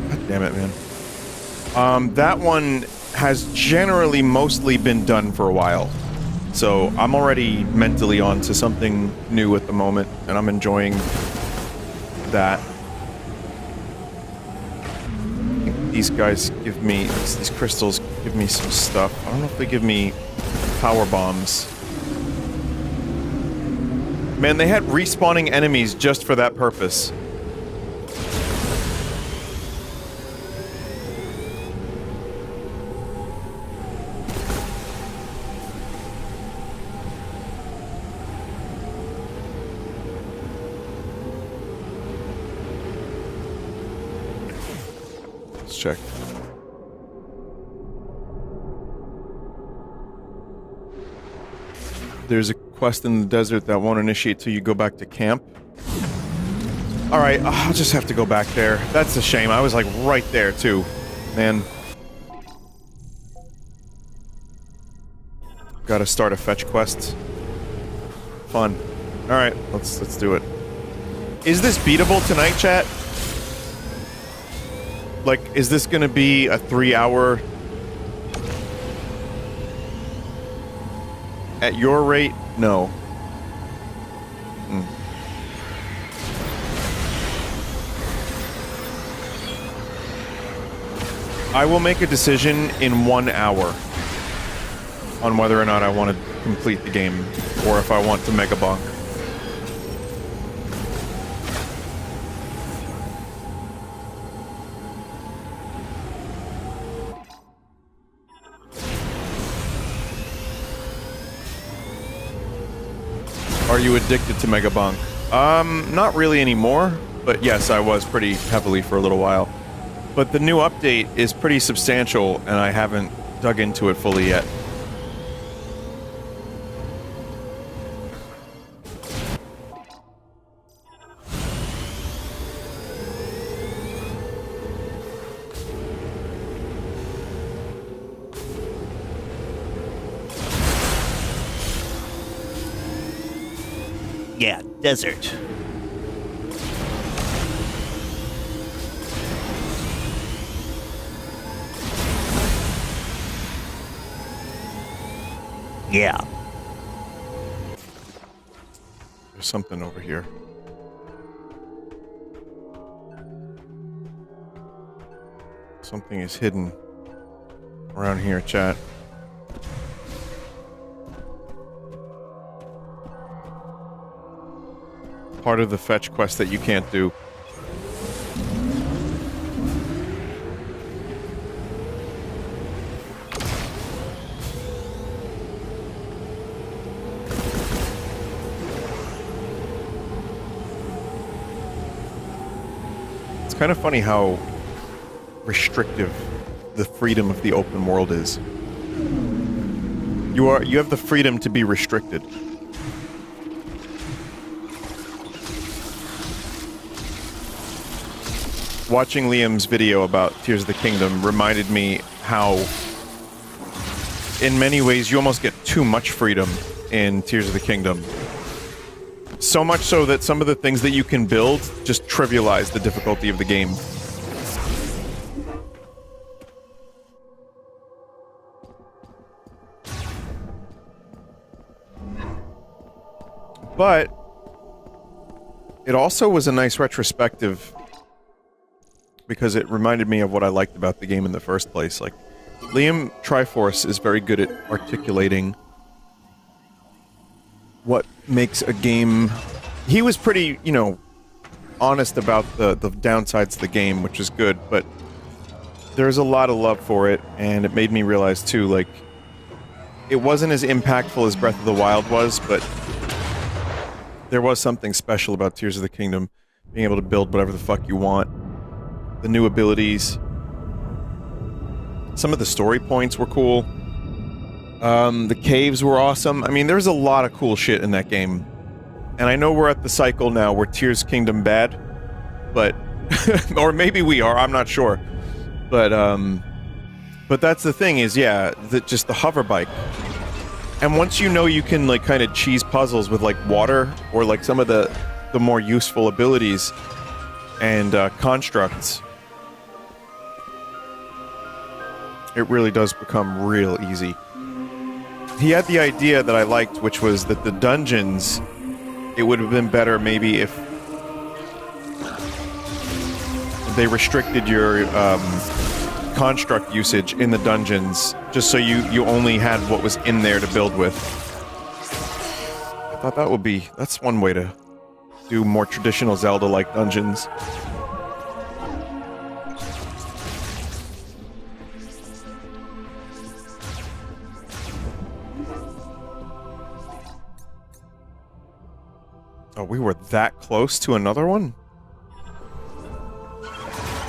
God damn it, man. That one has generally mostly been done for a while. So I'm already mentally on to something new at the moment, and I'm enjoying that. I think these guys give me, these crystals give me some stuff. I don't know if they give me power bombs. Man, they had respawning enemies just for that purpose. Let's check. There's a quest in the desert that won't initiate till you go back to camp. Alright, I'll just have to go back there. That's a shame. I was like right there too. Man. Gotta start a fetch quest. Fun. Alright, let's do it. Is this beatable tonight, chat? Like, is this gonna be a 3-hour... At your rate? No. I will make a decision in 1 hour on whether or not I want to complete the game, or if I want to mega bonk. Are you addicted to Mega Bonk? Not really anymore, but yes, I was pretty heavily for a little while. But the new update is pretty substantial, and I haven't dug into it fully yet. Yeah, desert. Yeah. There's something over here. Something is hidden around here, chat. Part of the fetch quest that you can't do. It's kind of funny how restrictive the freedom of the open world is. You have the freedom to be restricted. Watching Liam's video about Tears of the Kingdom reminded me how, in many ways, you almost get too much freedom in Tears of the Kingdom. So much so that some of the things that you can build just trivialize the difficulty of the game. But it also was a nice retrospective because it reminded me of what I liked about the game in the first place. Like, Liam Triforce is very good at articulating what makes a game... He was pretty, you know, honest about the downsides of the game, which is good, but there's a lot of love for it, and it made me realize, too, like, it wasn't as impactful as Breath of the Wild was, but there was something special about Tears of the Kingdom, being able to build whatever the fuck you want. The new abilities. Some of the story points were cool. The caves were awesome. I mean, there's a lot of cool shit in that game. And I know we're at the cycle now where Tears Kingdom bad, but... or maybe we are, I'm not sure. But that's the thing is, yeah, just the hover bike. And once you know you can, like, kind of cheese puzzles with, like, water, or, like, some of the more useful abilities and constructs, it really does become real easy. He had the idea that I liked, which was that the dungeons, it would have been better maybe if they restricted your construct usage in the dungeons, just so you only had what was in there to build with. I thought that's one way to do more traditional Zelda-like dungeons. Oh, we were that close to another one?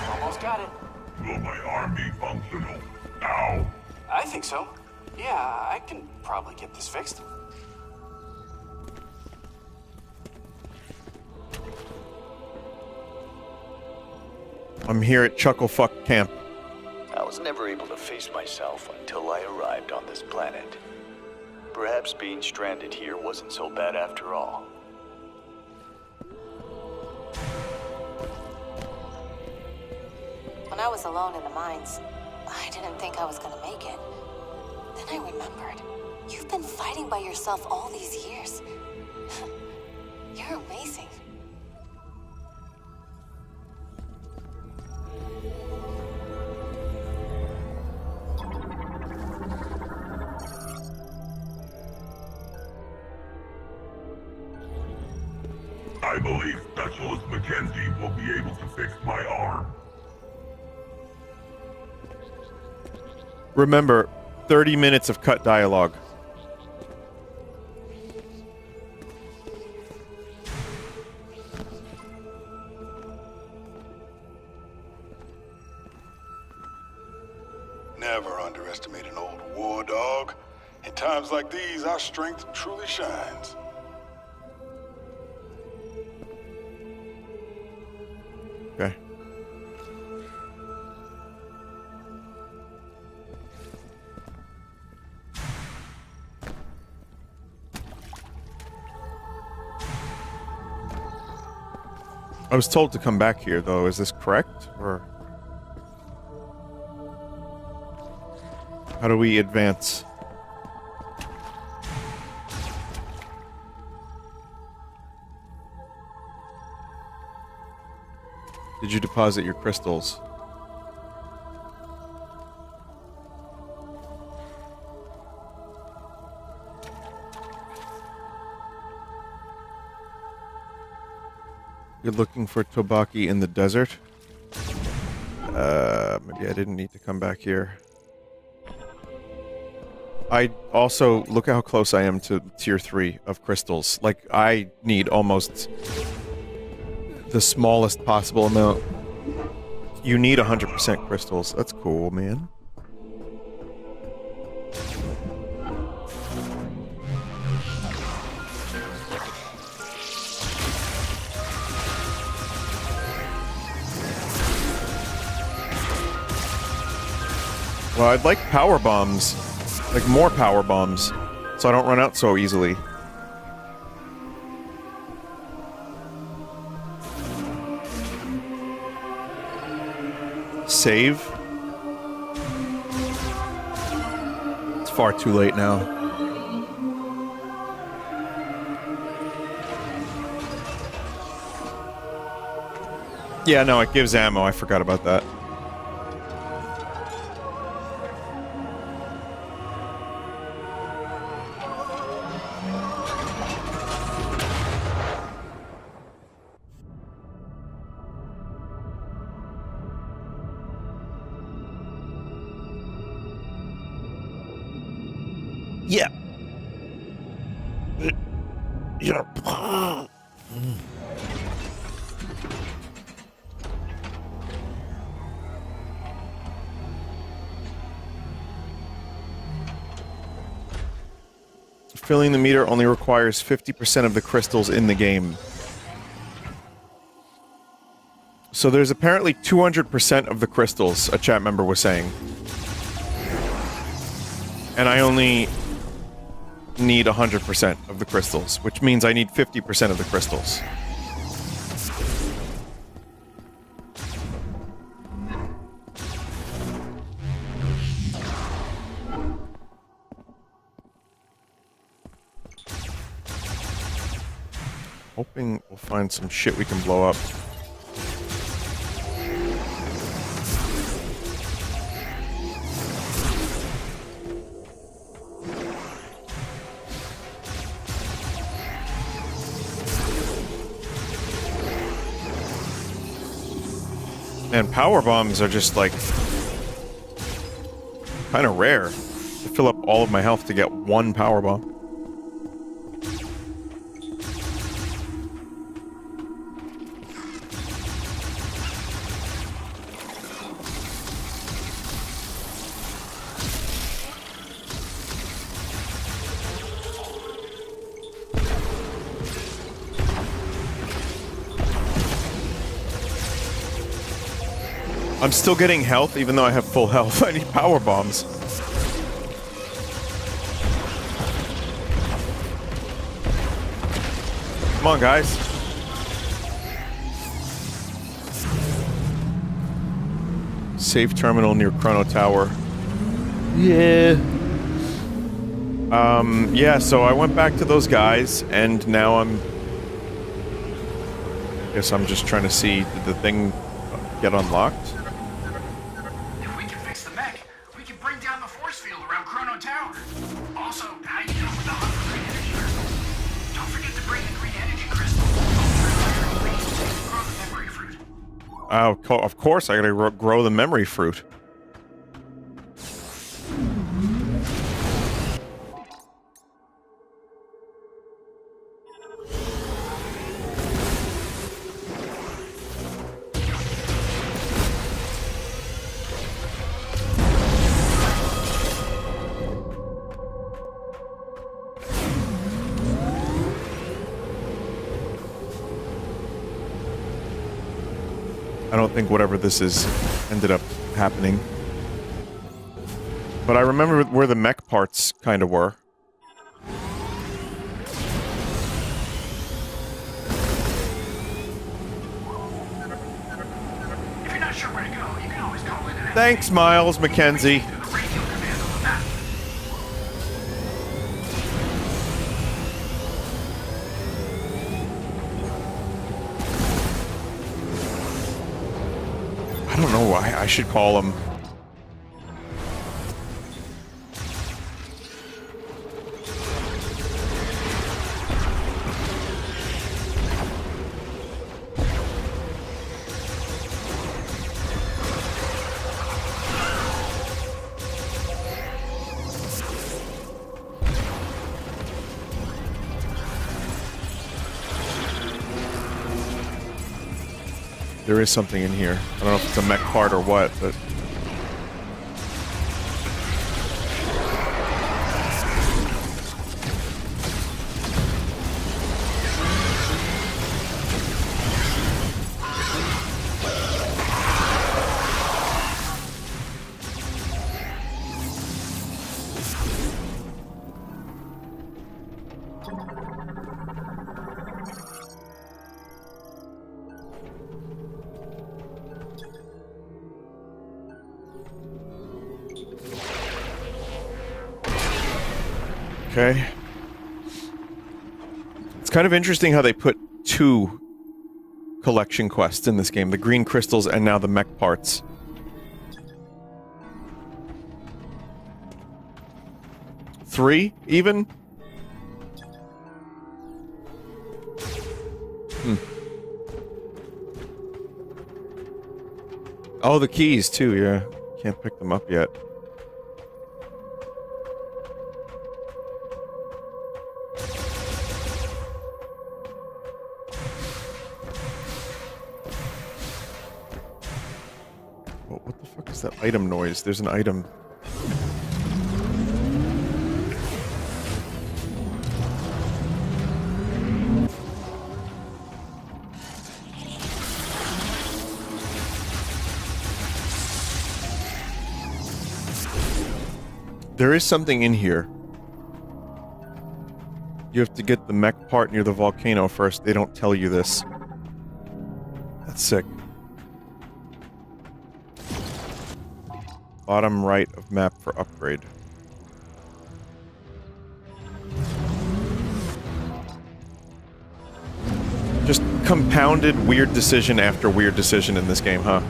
Almost got it. Will my arm be functional? Ow! I think so. Yeah, I can probably get this fixed. I'm here at Chucklefuck Camp. I was never able to face myself until I arrived on this planet. Perhaps being stranded here wasn't so bad after all. When I was alone in the mines, I didn't think I was gonna make it. Then I remembered. You've been fighting by yourself all these years. You're amazing. I believe Specialist Mackenzie will be able to fix my arm. Remember, 30 minutes of cut dialogue. Never underestimate an old war dog. In times like these, our strength truly shines. Okay. I was told to come back here, though. Is this correct? Or... how do we advance? Did you deposit your crystals? You're looking for Tobaki in the desert? Maybe I didn't need to come back here. I also, look how close I am to tier 3 of crystals. Like, I need almost the smallest possible amount. You need 100% crystals. That's cool, man. Well, I'd like power bombs. Like, more power bombs. So I don't run out so easily. Save? It's far too late now. Yeah, no, it gives ammo. I forgot about that. Yeah. Yeah. Filling the meter only requires 50% of the crystals in the game. So there's apparently 200% of the crystals, a chat member was saying. And I only need 100% of the crystals, which means I need 50% of the crystals. Hoping we'll find some shit we can blow up. Man, power bombs are just like kind of rare. To fill up all of my health to get one power bomb. I'm still getting health, even though I have full health. I need power bombs. Come on, guys. Safe terminal near Chrono Tower. Yeah. Yeah, so I went back to those guys, and now I guess I'm just trying to see, did the thing get unlocked? If we can fix the mech, we can bring down the force field around Chrono Tower. Also, how you doing with the hunt for green energy crystal? Don't forget to bring the green energy crystal. Grow the memory fruit. Of course, I gotta grow the memory fruit. I don't think whatever this is ended up happening. But I remember where the mech parts kind of were. If you're not sure where to go, you can always call in and Thanks, Miles McKenzie. to the radio command on the map. I don't know why I should call him. There is something in here. I don't know if it's a mech part or what, but... Okay. It's kind of interesting how they put two collection quests in this game. The green crystals and now the mech parts. Three, even? Oh, the keys, too, yeah. Can't pick them up yet. What the fuck is that item noise? There's an item. There is something in here. You have to get the mech part near the volcano first. They don't tell you this. That's sick. Bottom right of map for upgrade. Just compounded weird decision after weird decision in this game, huh?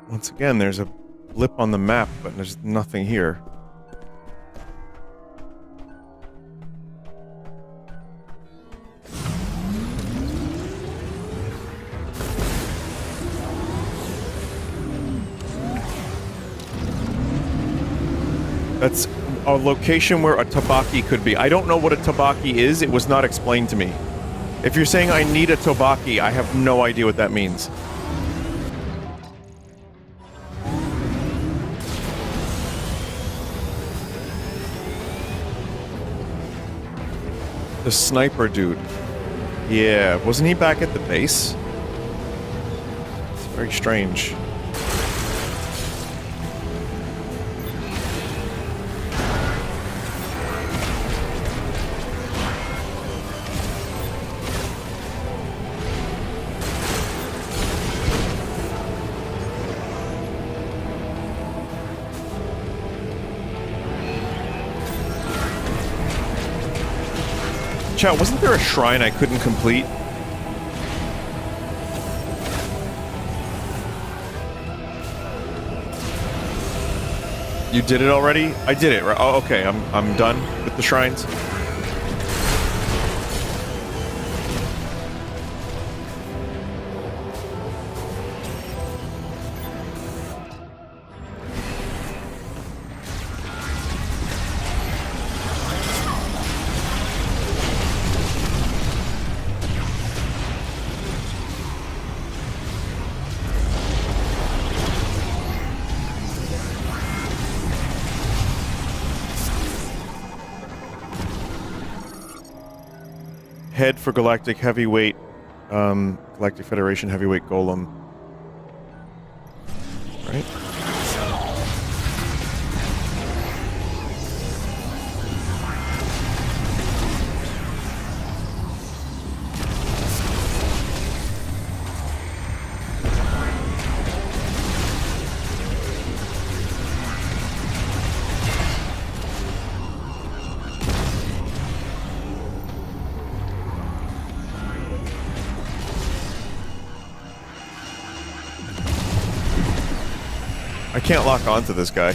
Once again, there's a blip on the map, but there's nothing here. That's a location where a tabaki could be. I don't know what a tabaki is. It was not explained to me. If you're saying I need a tabaki, I have no idea what that means. The sniper dude. Yeah, wasn't he back at the base? It's very strange. Chat, wasn't there a shrine I couldn't complete? You did it already? I did it, right? Oh, okay, I'm done with the shrines. Head for Galactic Heavyweight, Galactic Federation Heavyweight Golem. Right? I can't lock onto this guy.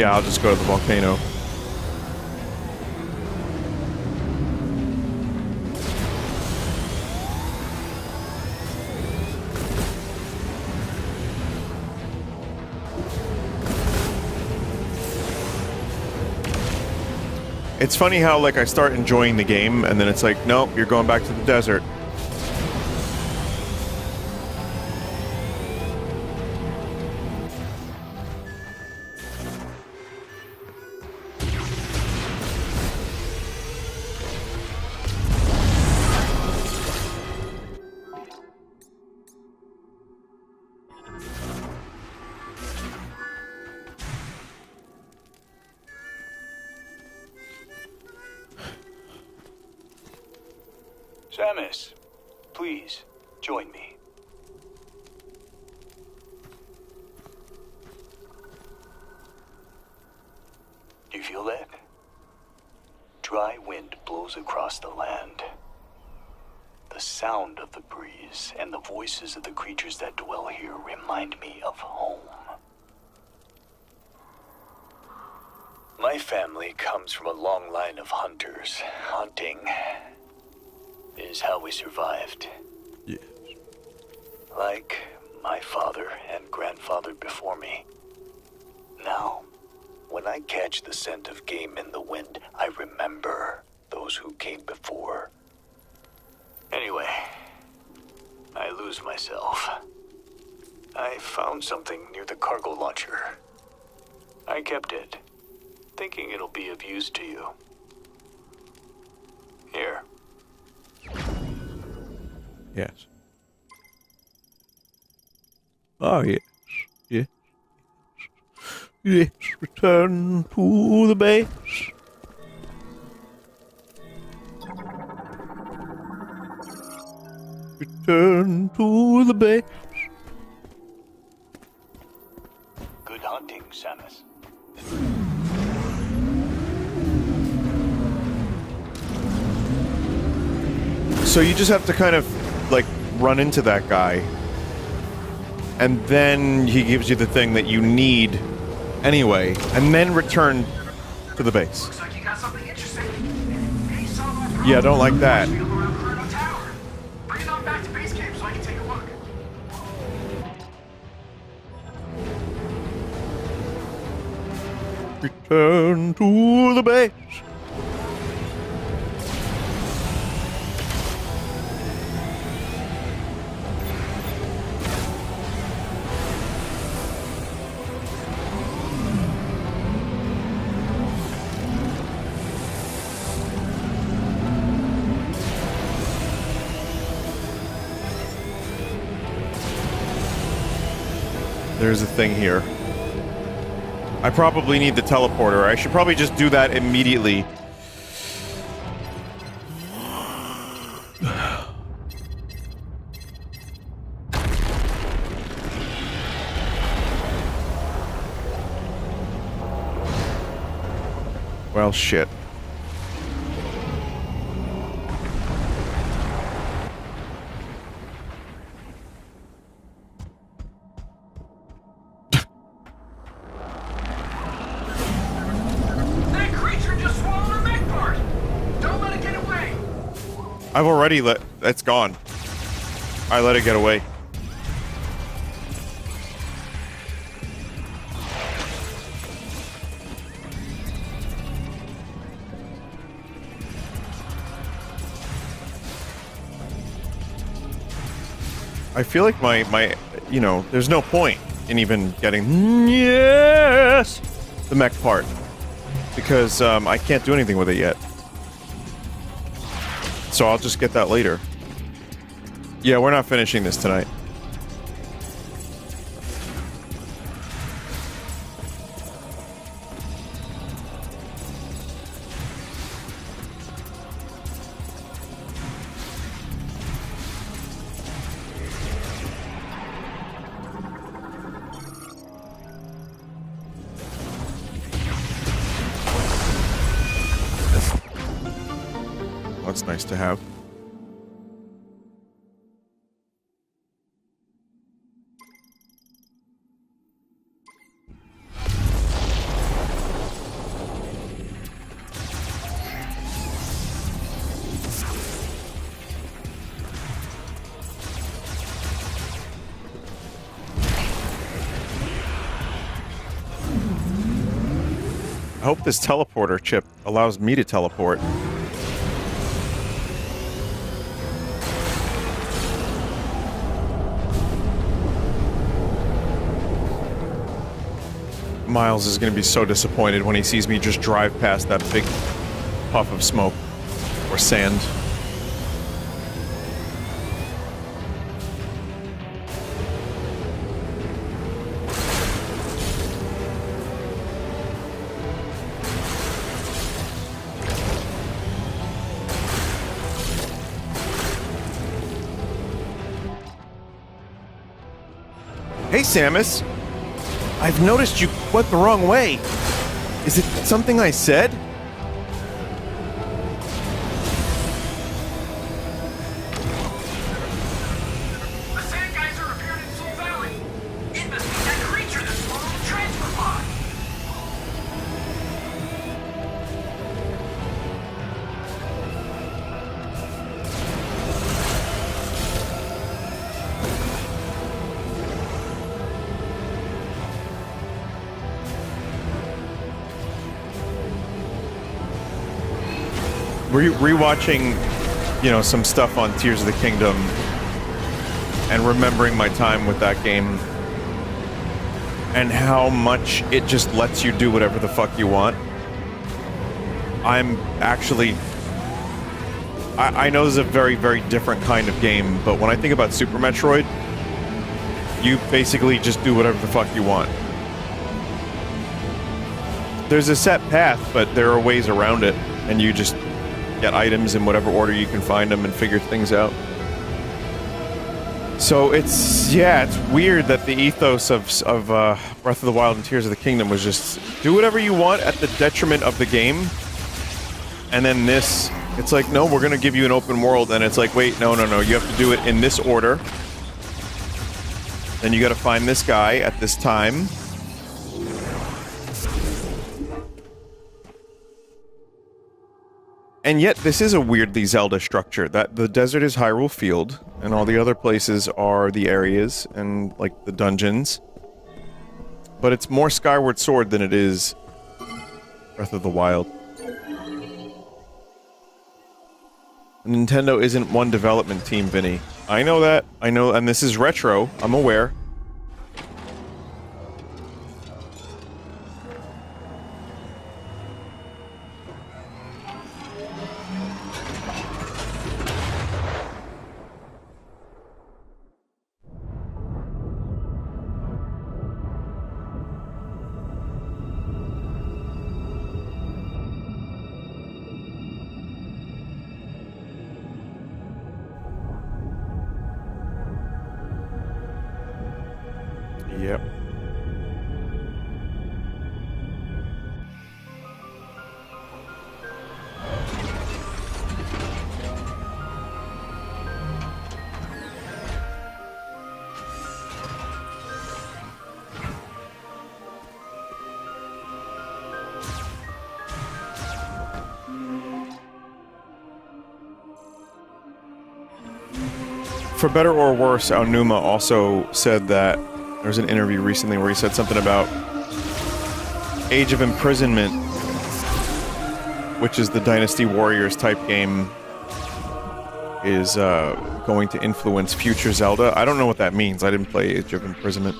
I'll just go to the volcano. It's funny how, like, I start enjoying the game, and then it's like, nope, you're going back to the desert. Samus, please, join me. blows across the land. The sound of the breeze and the voices of the creatures that dwell here remind me of home. My family comes from a long line of hunters. Hunting is how we survived. Yes. Like my father and grandfather before me. Now, when I catch the scent of game in the wind, I remember those who came before. Anyway, I lose myself. I found something near the cargo launcher. I kept it, thinking it'll be of use to you. Here. Yes. Oh, yes. Yes. Yes. Return to the base. Return to the base. Good hunting, Samus. So you just have to kind of, like, run into that guy. And then he gives you the thing that you need anyway. And then return to the base. Looks like you got something interesting. Hey, saw that Yeah, I don't like that. force field around Chrono Tower. Bring it on back to base camp so I can take a look. Return to the base. There's a thing here. I probably need the teleporter. I should probably just do that immediately. Well, shit. That creature just swallowed a mech part. Don't let it get away. I've already let... It's gone. I let it get away. I feel like my, you know, there's no point in even getting, yes, the mech part. Because, I can't do anything with it yet. So I'll just get that later. Yeah, we're not finishing this tonight. That's nice to have. I hope this teleporter chip allows me to teleport. Miles is going to be so disappointed when he sees me just drive past that big puff of smoke or sand. Hey, Samus. I've noticed you went the wrong way. Is it something I said? rewatching, you know, some stuff on Tears of the Kingdom and remembering my time with that game and how much it just lets you do whatever the fuck you want. I'm actually... I know this is a very, very different kind of game, but when I think about Super Metroid, you basically just do whatever the fuck you want. There's a set path, but there are ways around it, and you just get items in whatever order you can find them and figure things out. So it's weird that the ethos of Breath of the Wild and Tears of the Kingdom was just do whatever you want at the detriment of the game. And then this, it's like, no, we're gonna give you an open world, and it's like, wait, no, you have to do it in this order. Then you gotta find this guy at this time. And yet, this is a weirdly Zelda structure, that the desert is Hyrule Field, and all the other places are the areas, and, like, the dungeons. But it's more Skyward Sword than it is Breath of the Wild. Nintendo isn't one development team, Vinny. I know that. I know, and this is retro. I'm aware. Yep. For better or worse, Aonuma also said that there was an interview recently where he said something about Age of Imprisonment, which is the Dynasty Warriors type game, is going to influence future Zelda. I don't know what that means. I didn't play Age of Imprisonment.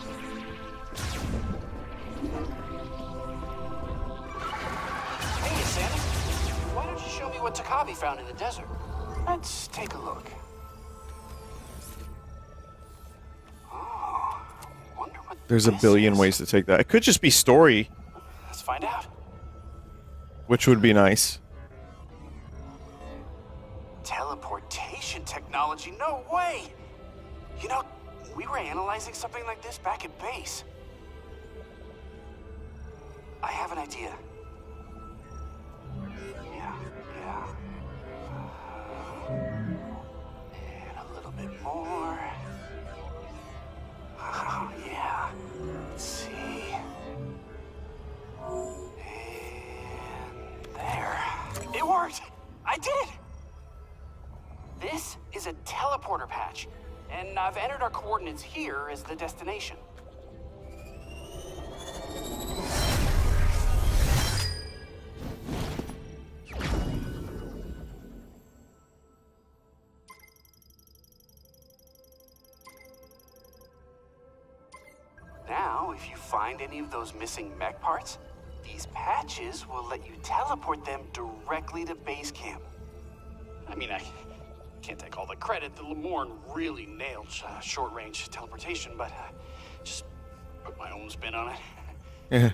Hey, Santa. Why don't you show me what Takabi found in the desert? Let's take a look. There's a billion ways to take that. It could just be story. Let's find out. Which would be nice. Teleportation technology? No way! You know, we were analyzing something like this back at base. I have an idea. Yeah. And a little bit more. Oh, yeah. Let's see. And there. It worked! I did it! This is a teleporter patch, and I've entered our coordinates here as the destination. Now, if you find any of those missing mech parts, these patches will let you teleport them directly to base camp. I mean, I can't take all the credit. The Lemorne really nailed short-range teleportation, but just put my own spin on it. Yeah.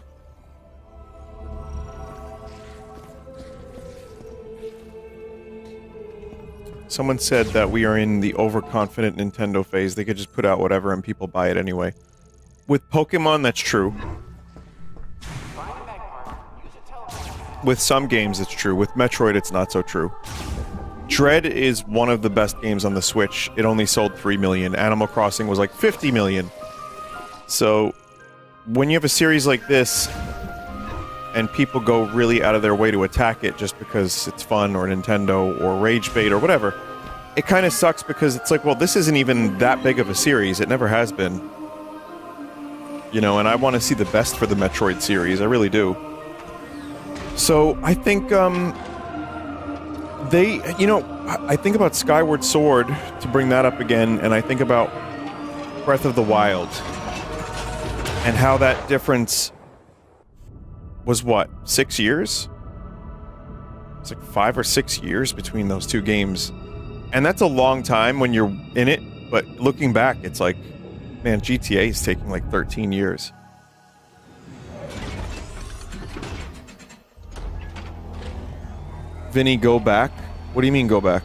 Someone said that we are in the overconfident Nintendo phase. They could just put out whatever and people buy it anyway. With Pokemon, that's true. With some games, it's true. With Metroid, it's not so true. Dread is one of the best games on the Switch. It only sold 3 million. Animal Crossing was like 50 million. So, when you have a series like this, and people go really out of their way to attack it just because it's fun, or Nintendo, or Rage Bait, or whatever, it kind of sucks because it's like, well, this isn't even that big of a series. It never has been. You know, and I want to see the best for the Metroid series. I really do. So, I think, I think about Skyward Sword, to bring that up again, and I think about Breath of the Wild, and how that difference was, what, 6 years? It's like 5 or 6 years between those two games. And that's a long time when you're in it, but looking back, it's like, man, GTA is taking like 13 years. Vinny, go back? What do you mean, go back?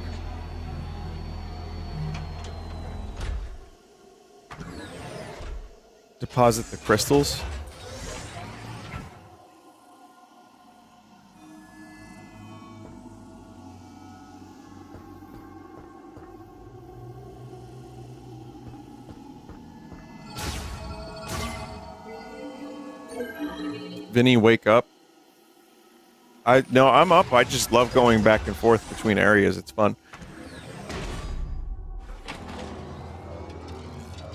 Deposit the crystals? Vinny, wake up. No, I'm up. I just love going back and forth between areas. It's fun.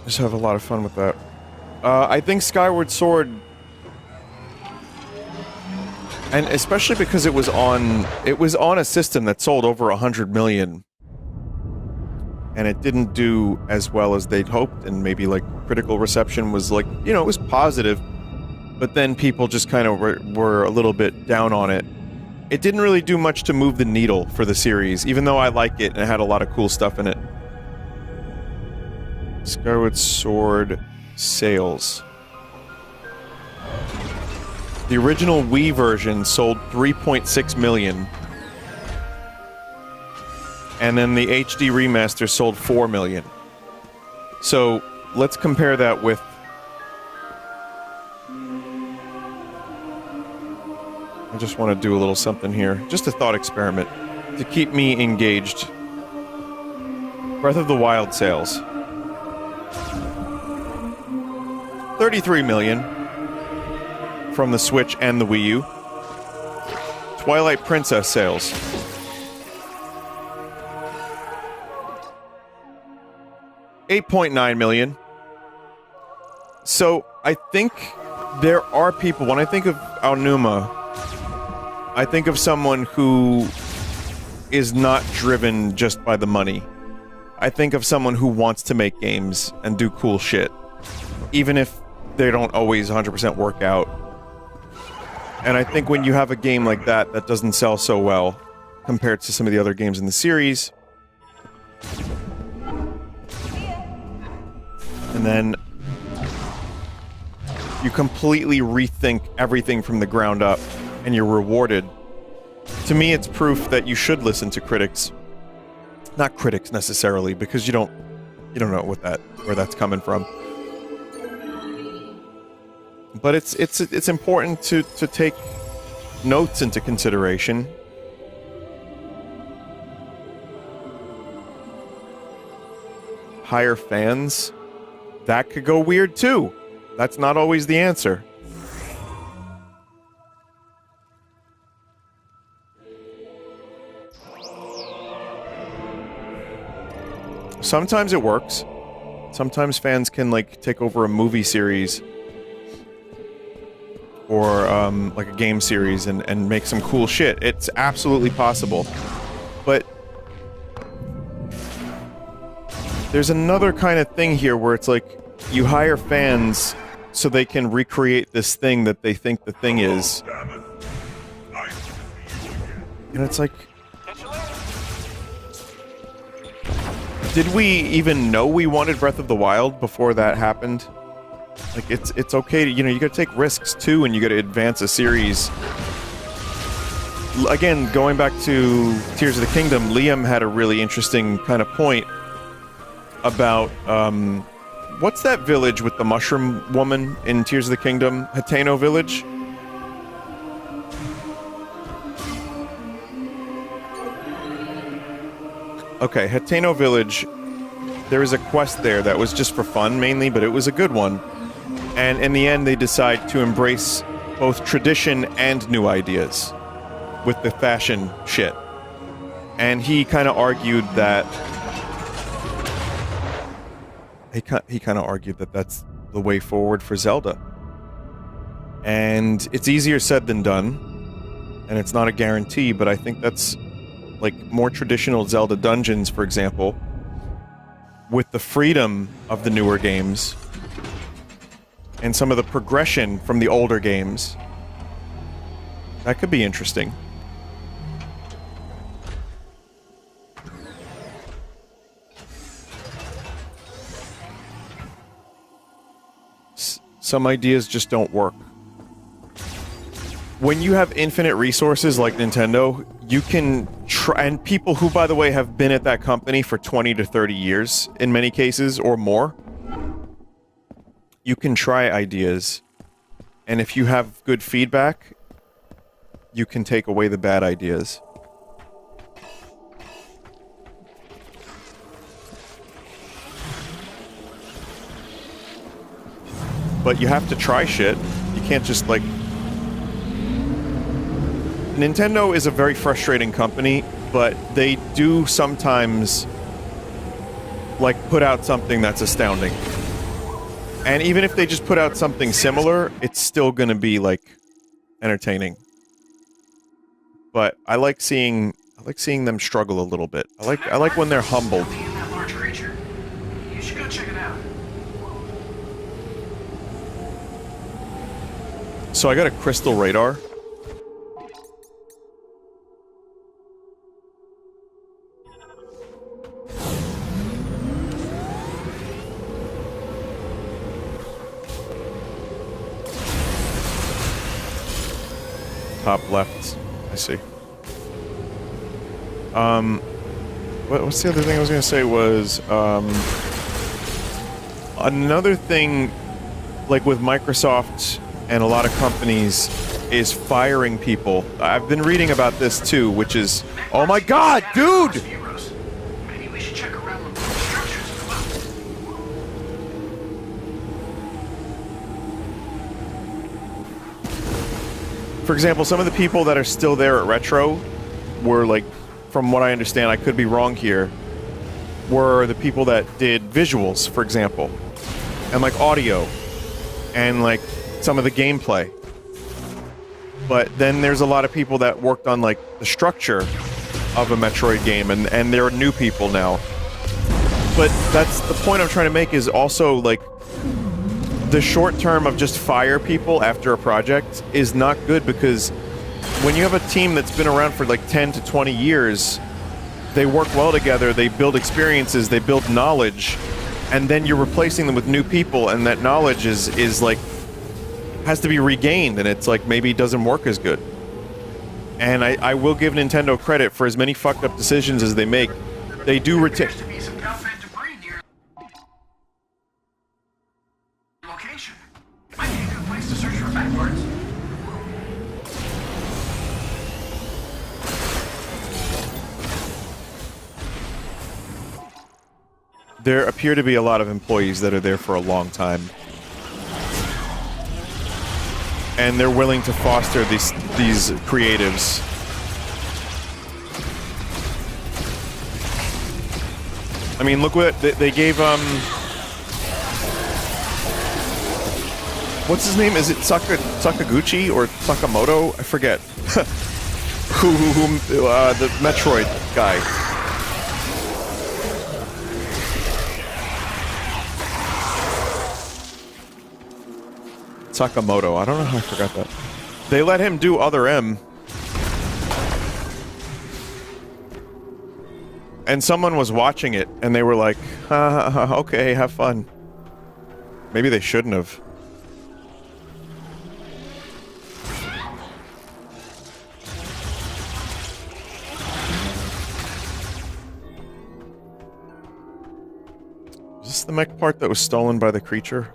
Just have a lot of fun with that. I think Skyward Sword, and especially because it was on a system that sold over 100 million, and it didn't do as well as they'd hoped, and maybe like critical reception was like, it was positive, but then people just kind of were a little bit down on it. It didn't really do much to move the needle for the series, even though I like it and it had a lot of cool stuff in it. Skyward Sword sales. The original Wii version sold 3.6 million. And then the HD remaster sold 4 million. So, let's compare that with... I just want to do a little something here. Just a thought experiment to keep me engaged. Breath of the Wild sales. 33 million from the Switch and the Wii U. Twilight Princess sales. $8.9 million. So, I think there are people, when I think of Aonuma, I think of someone who is not driven just by the money. I think of someone who wants to make games and do cool shit, even if they don't always 100% work out. And I think when you have a game like that that doesn't sell so well compared to some of the other games in the series, and then you completely rethink everything from the ground up, and you're rewarded. To me, it's proof that you should listen to critics. Not critics necessarily, because you don't know where that's coming from. But it's important to take notes into consideration. Hire fans? That could go weird too. That's not always the answer. Sometimes it works. Sometimes fans can, like, take over a movie series or, like a game series and make some cool shit. It's absolutely possible. But there's another kind of thing here where it's like, you hire fans so they can recreate this thing that they think the thing is. And it's like... Did we even know we wanted Breath of the Wild before that happened? Like, it's okay to, you gotta take risks too, and you gotta advance a series. Again, going back to Tears of the Kingdom, Liam had a really interesting kind of point about, what's that village with the mushroom woman in Tears of the Kingdom? Hateno Village? Okay, Hateno Village, there was a quest there that was just for fun, mainly, but it was a good one. And in the end, they decide to embrace both tradition and new ideas with the fashion shit. And he kind of argued that... He kind of argued that that's the way forward for Zelda. And it's easier said than done. And it's not a guarantee, but I think that's like more traditional Zelda dungeons, for example, with the freedom of the newer games and some of the progression from the older games. That could be interesting. Some ideas just don't work. When you have infinite resources like Nintendo, you can try, and people who, by the way, have been at that company for 20 to 30 years, in many cases, or more, you can try ideas, and if you have good feedback, you can take away the bad ideas. But you have to try shit. You can't just, like... Nintendo is a very frustrating company, but they do sometimes, like, put out something that's astounding. And even if they just put out something similar, it's still gonna be, like, entertaining. But I like seeing them struggle a little bit. I like when they're humbled. That large creature. You should go check it out. So I got a crystal radar. Top left. I see. What's the other thing I was gonna say was, another thing, like with Microsoft and a lot of companies, is firing people. I've been reading about this too, which is, oh my god, dude! Maybe we should check around the structures as well. For example, some of the people that are still there at Retro were, like, from what I understand, I could be wrong here, were the people that did visuals, for example, and, like, audio, and, like, some of the gameplay. But then there's a lot of people that worked on, like, the structure of a Metroid game, and there are new people now. But that's the point I'm trying to make, is also, like, the short term of just fire people after a project is not good, because when you have a team that's been around for like 10 to 20 years, they work well together, they build experiences, they build knowledge, and then you're replacing them with new people, and that knowledge is like, has to be regained, and it's like, maybe it doesn't work as good. And I will give Nintendo credit for as many fucked up decisions as they make. They do retain... Appears to be some Calfed debris near location. Might be a good place to search for back parts. There appear to be a lot of employees that are there for a long time. And they're willing to foster these creatives. I mean, look what they gave, what's his name? Is it Sakaguchi or Sakamoto? I forget. The Metroid guy. Sakamoto. I don't know how I forgot that. They let him do Other M. And someone was watching it, and they were like, okay, have fun. Maybe they shouldn't have. Is this the mech part that was stolen by the creature?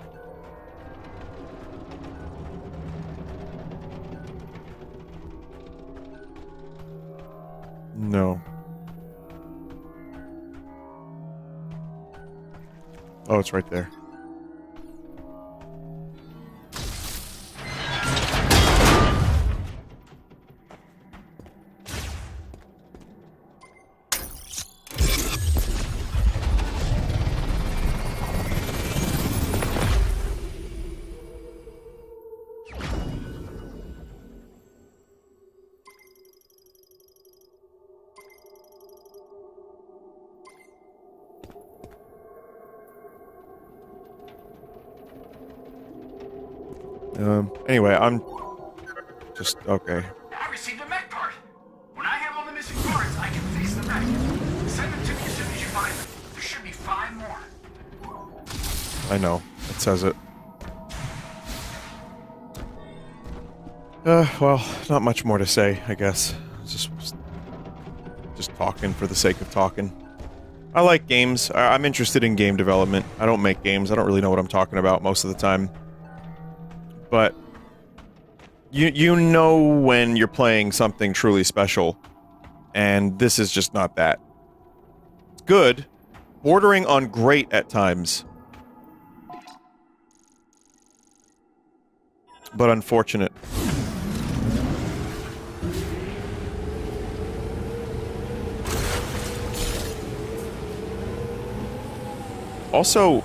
No. Oh, it's right there. Anyway, I'm just okay. I received a mech part. When I have all the missing parts, I can fix the mech. Send them to me as soon as you find them. There should be 5 more. I know. It says it. Well, not much more to say, I guess. Just talking for the sake of talking. I like games. I'm interested in game development. I don't make games. I don't really know what I'm talking about most of the time. But you know when you're playing something truly special, and this is just not that. It's good, bordering on great at times, but unfortunate. Also,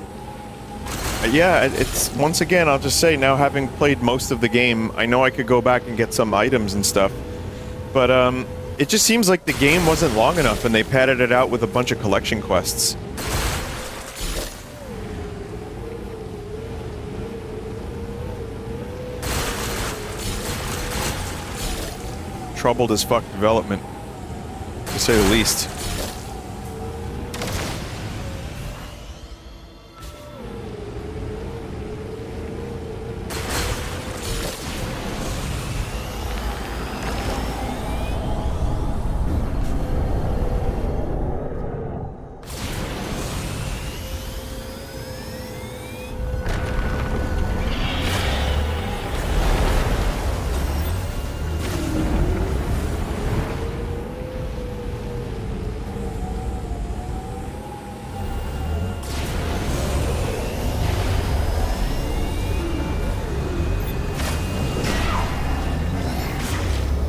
yeah, it's, once again, I'll just say, now having played most of the game, I know I could go back and get some items and stuff, but, it just seems like the game wasn't long enough and they padded it out with a bunch of collection quests. Troubled as fuck development, to say the least.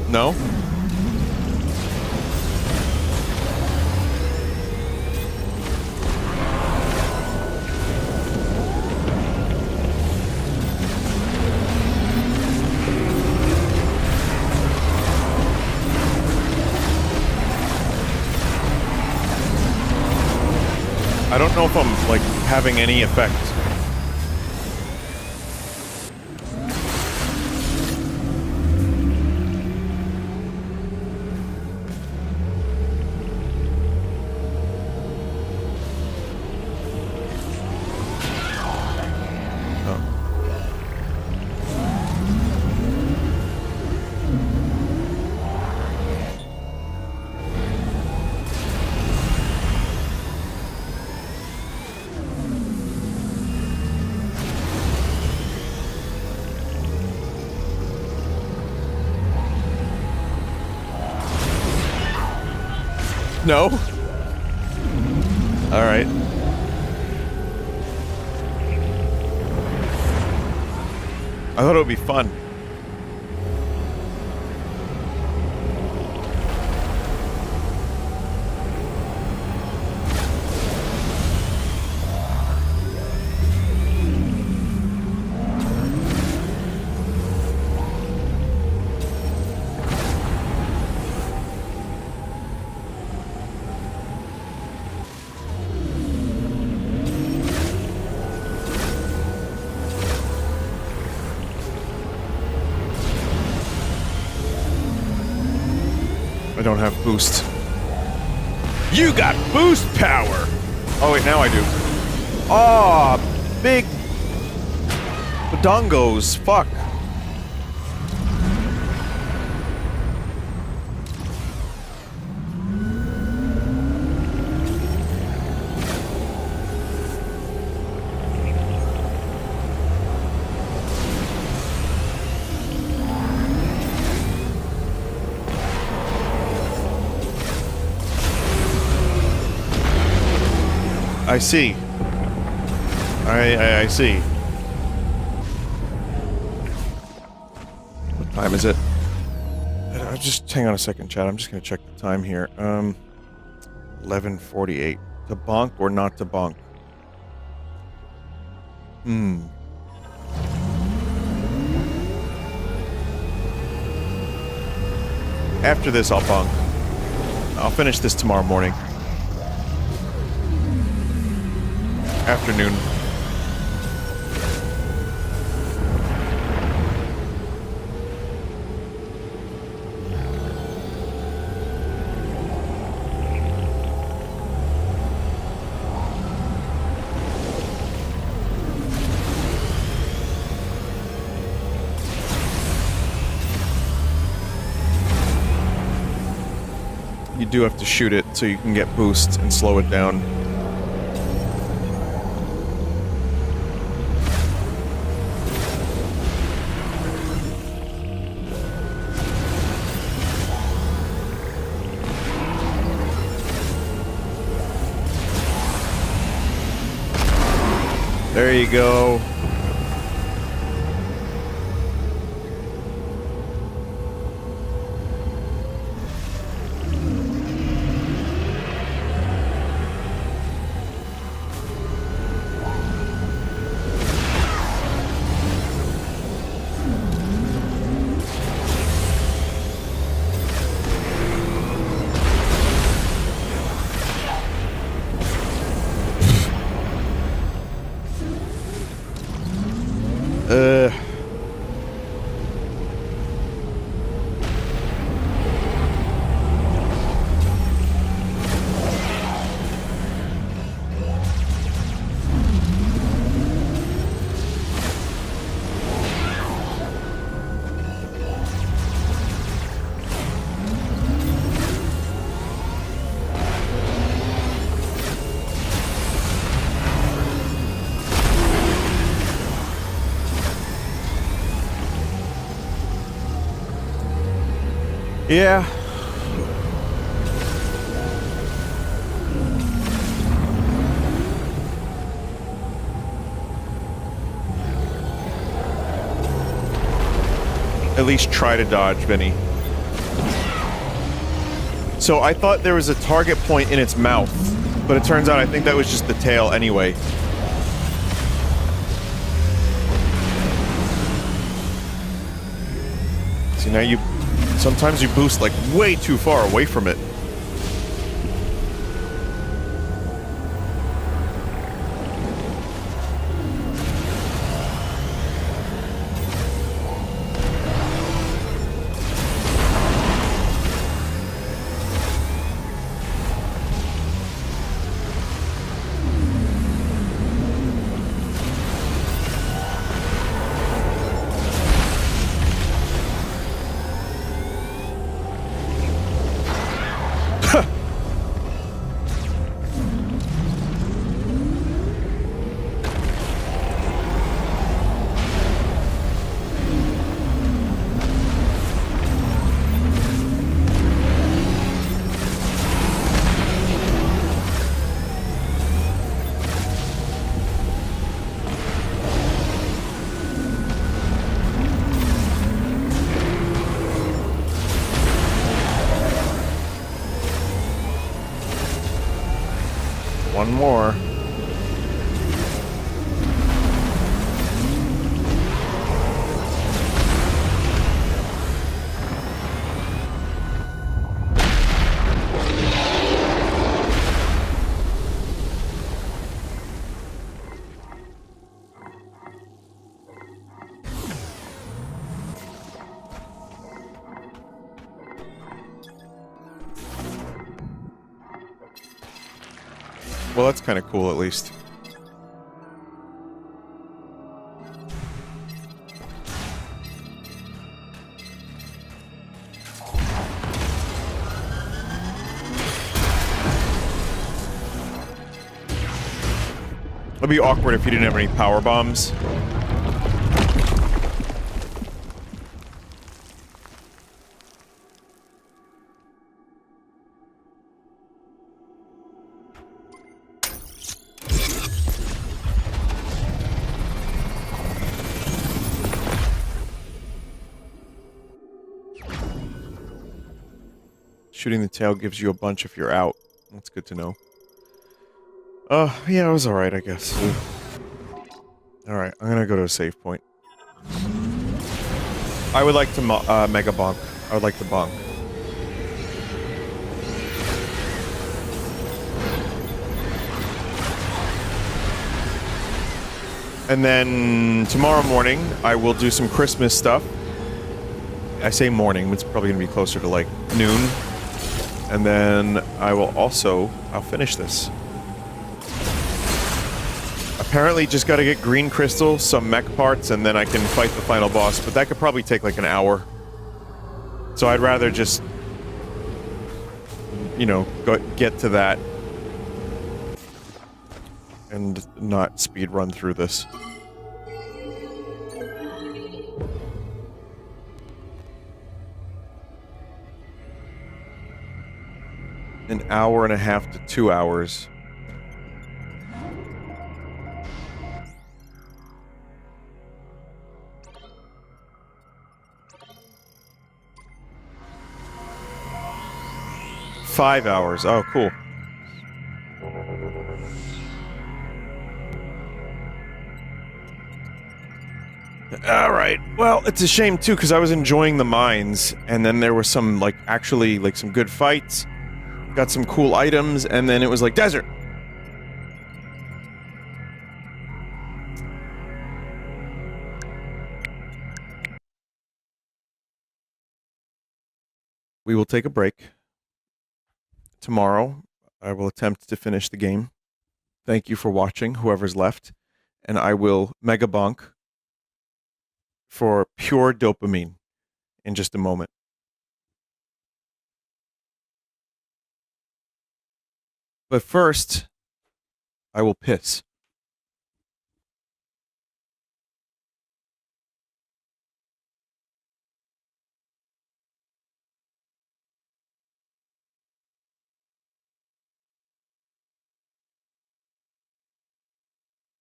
No? I don't know if I'm, like, having any effect. No? Alright. I thought it would be fun. I don't have boost. You got boost power! Oh wait, now I do. Aw, big badongos, fuck. I see. I see. What time is it? Just hang on a second, chat. I'm just gonna check the time here. 11:48. To bonk or not to bonk? After this, I'll bonk. I'll finish this tomorrow morning. Afternoon. you do have to shoot it so you can get boost and slow it down. There you go. Yeah. At least try to dodge, Vinny. So I thought there was a target point in its mouth, but it turns out I think that was just the tail anyway. See, now you... Sometimes you boost, like, way too far away from it. One more. Well, that's kind of cool, at least. It'd be awkward if you didn't have any power bombs. Shooting the tail gives you a bunch if you're out. That's good to know. Yeah, it was alright, I guess. Alright, I'm gonna go to a save point. I would like to mega bonk. I would like to bonk. And then tomorrow morning, I will do some Christmas stuff. I say morning, it's probably gonna be closer to like noon. And then I'll finish this. Apparently just gotta get green crystal, some mech parts, and then I can fight the final boss, but that could probably take like an hour. So I'd rather just you know, get to that and not speed run through this. An hour and a half to 2 hours. Five hours. Oh, cool. Alright. Well, it's a shame, too, because I was enjoying the mines, and then there was some, like, actually, like, some good fights. Got some cool items, and then it was like, desert! We will take a break. Tomorrow, I will attempt to finish the game. Thank you for watching, whoever's left. And I will mega bonk for pure dopamine in just a moment. But first, I will piss.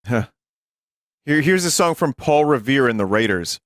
Huh. Here's a song from Paul Revere and the Raiders.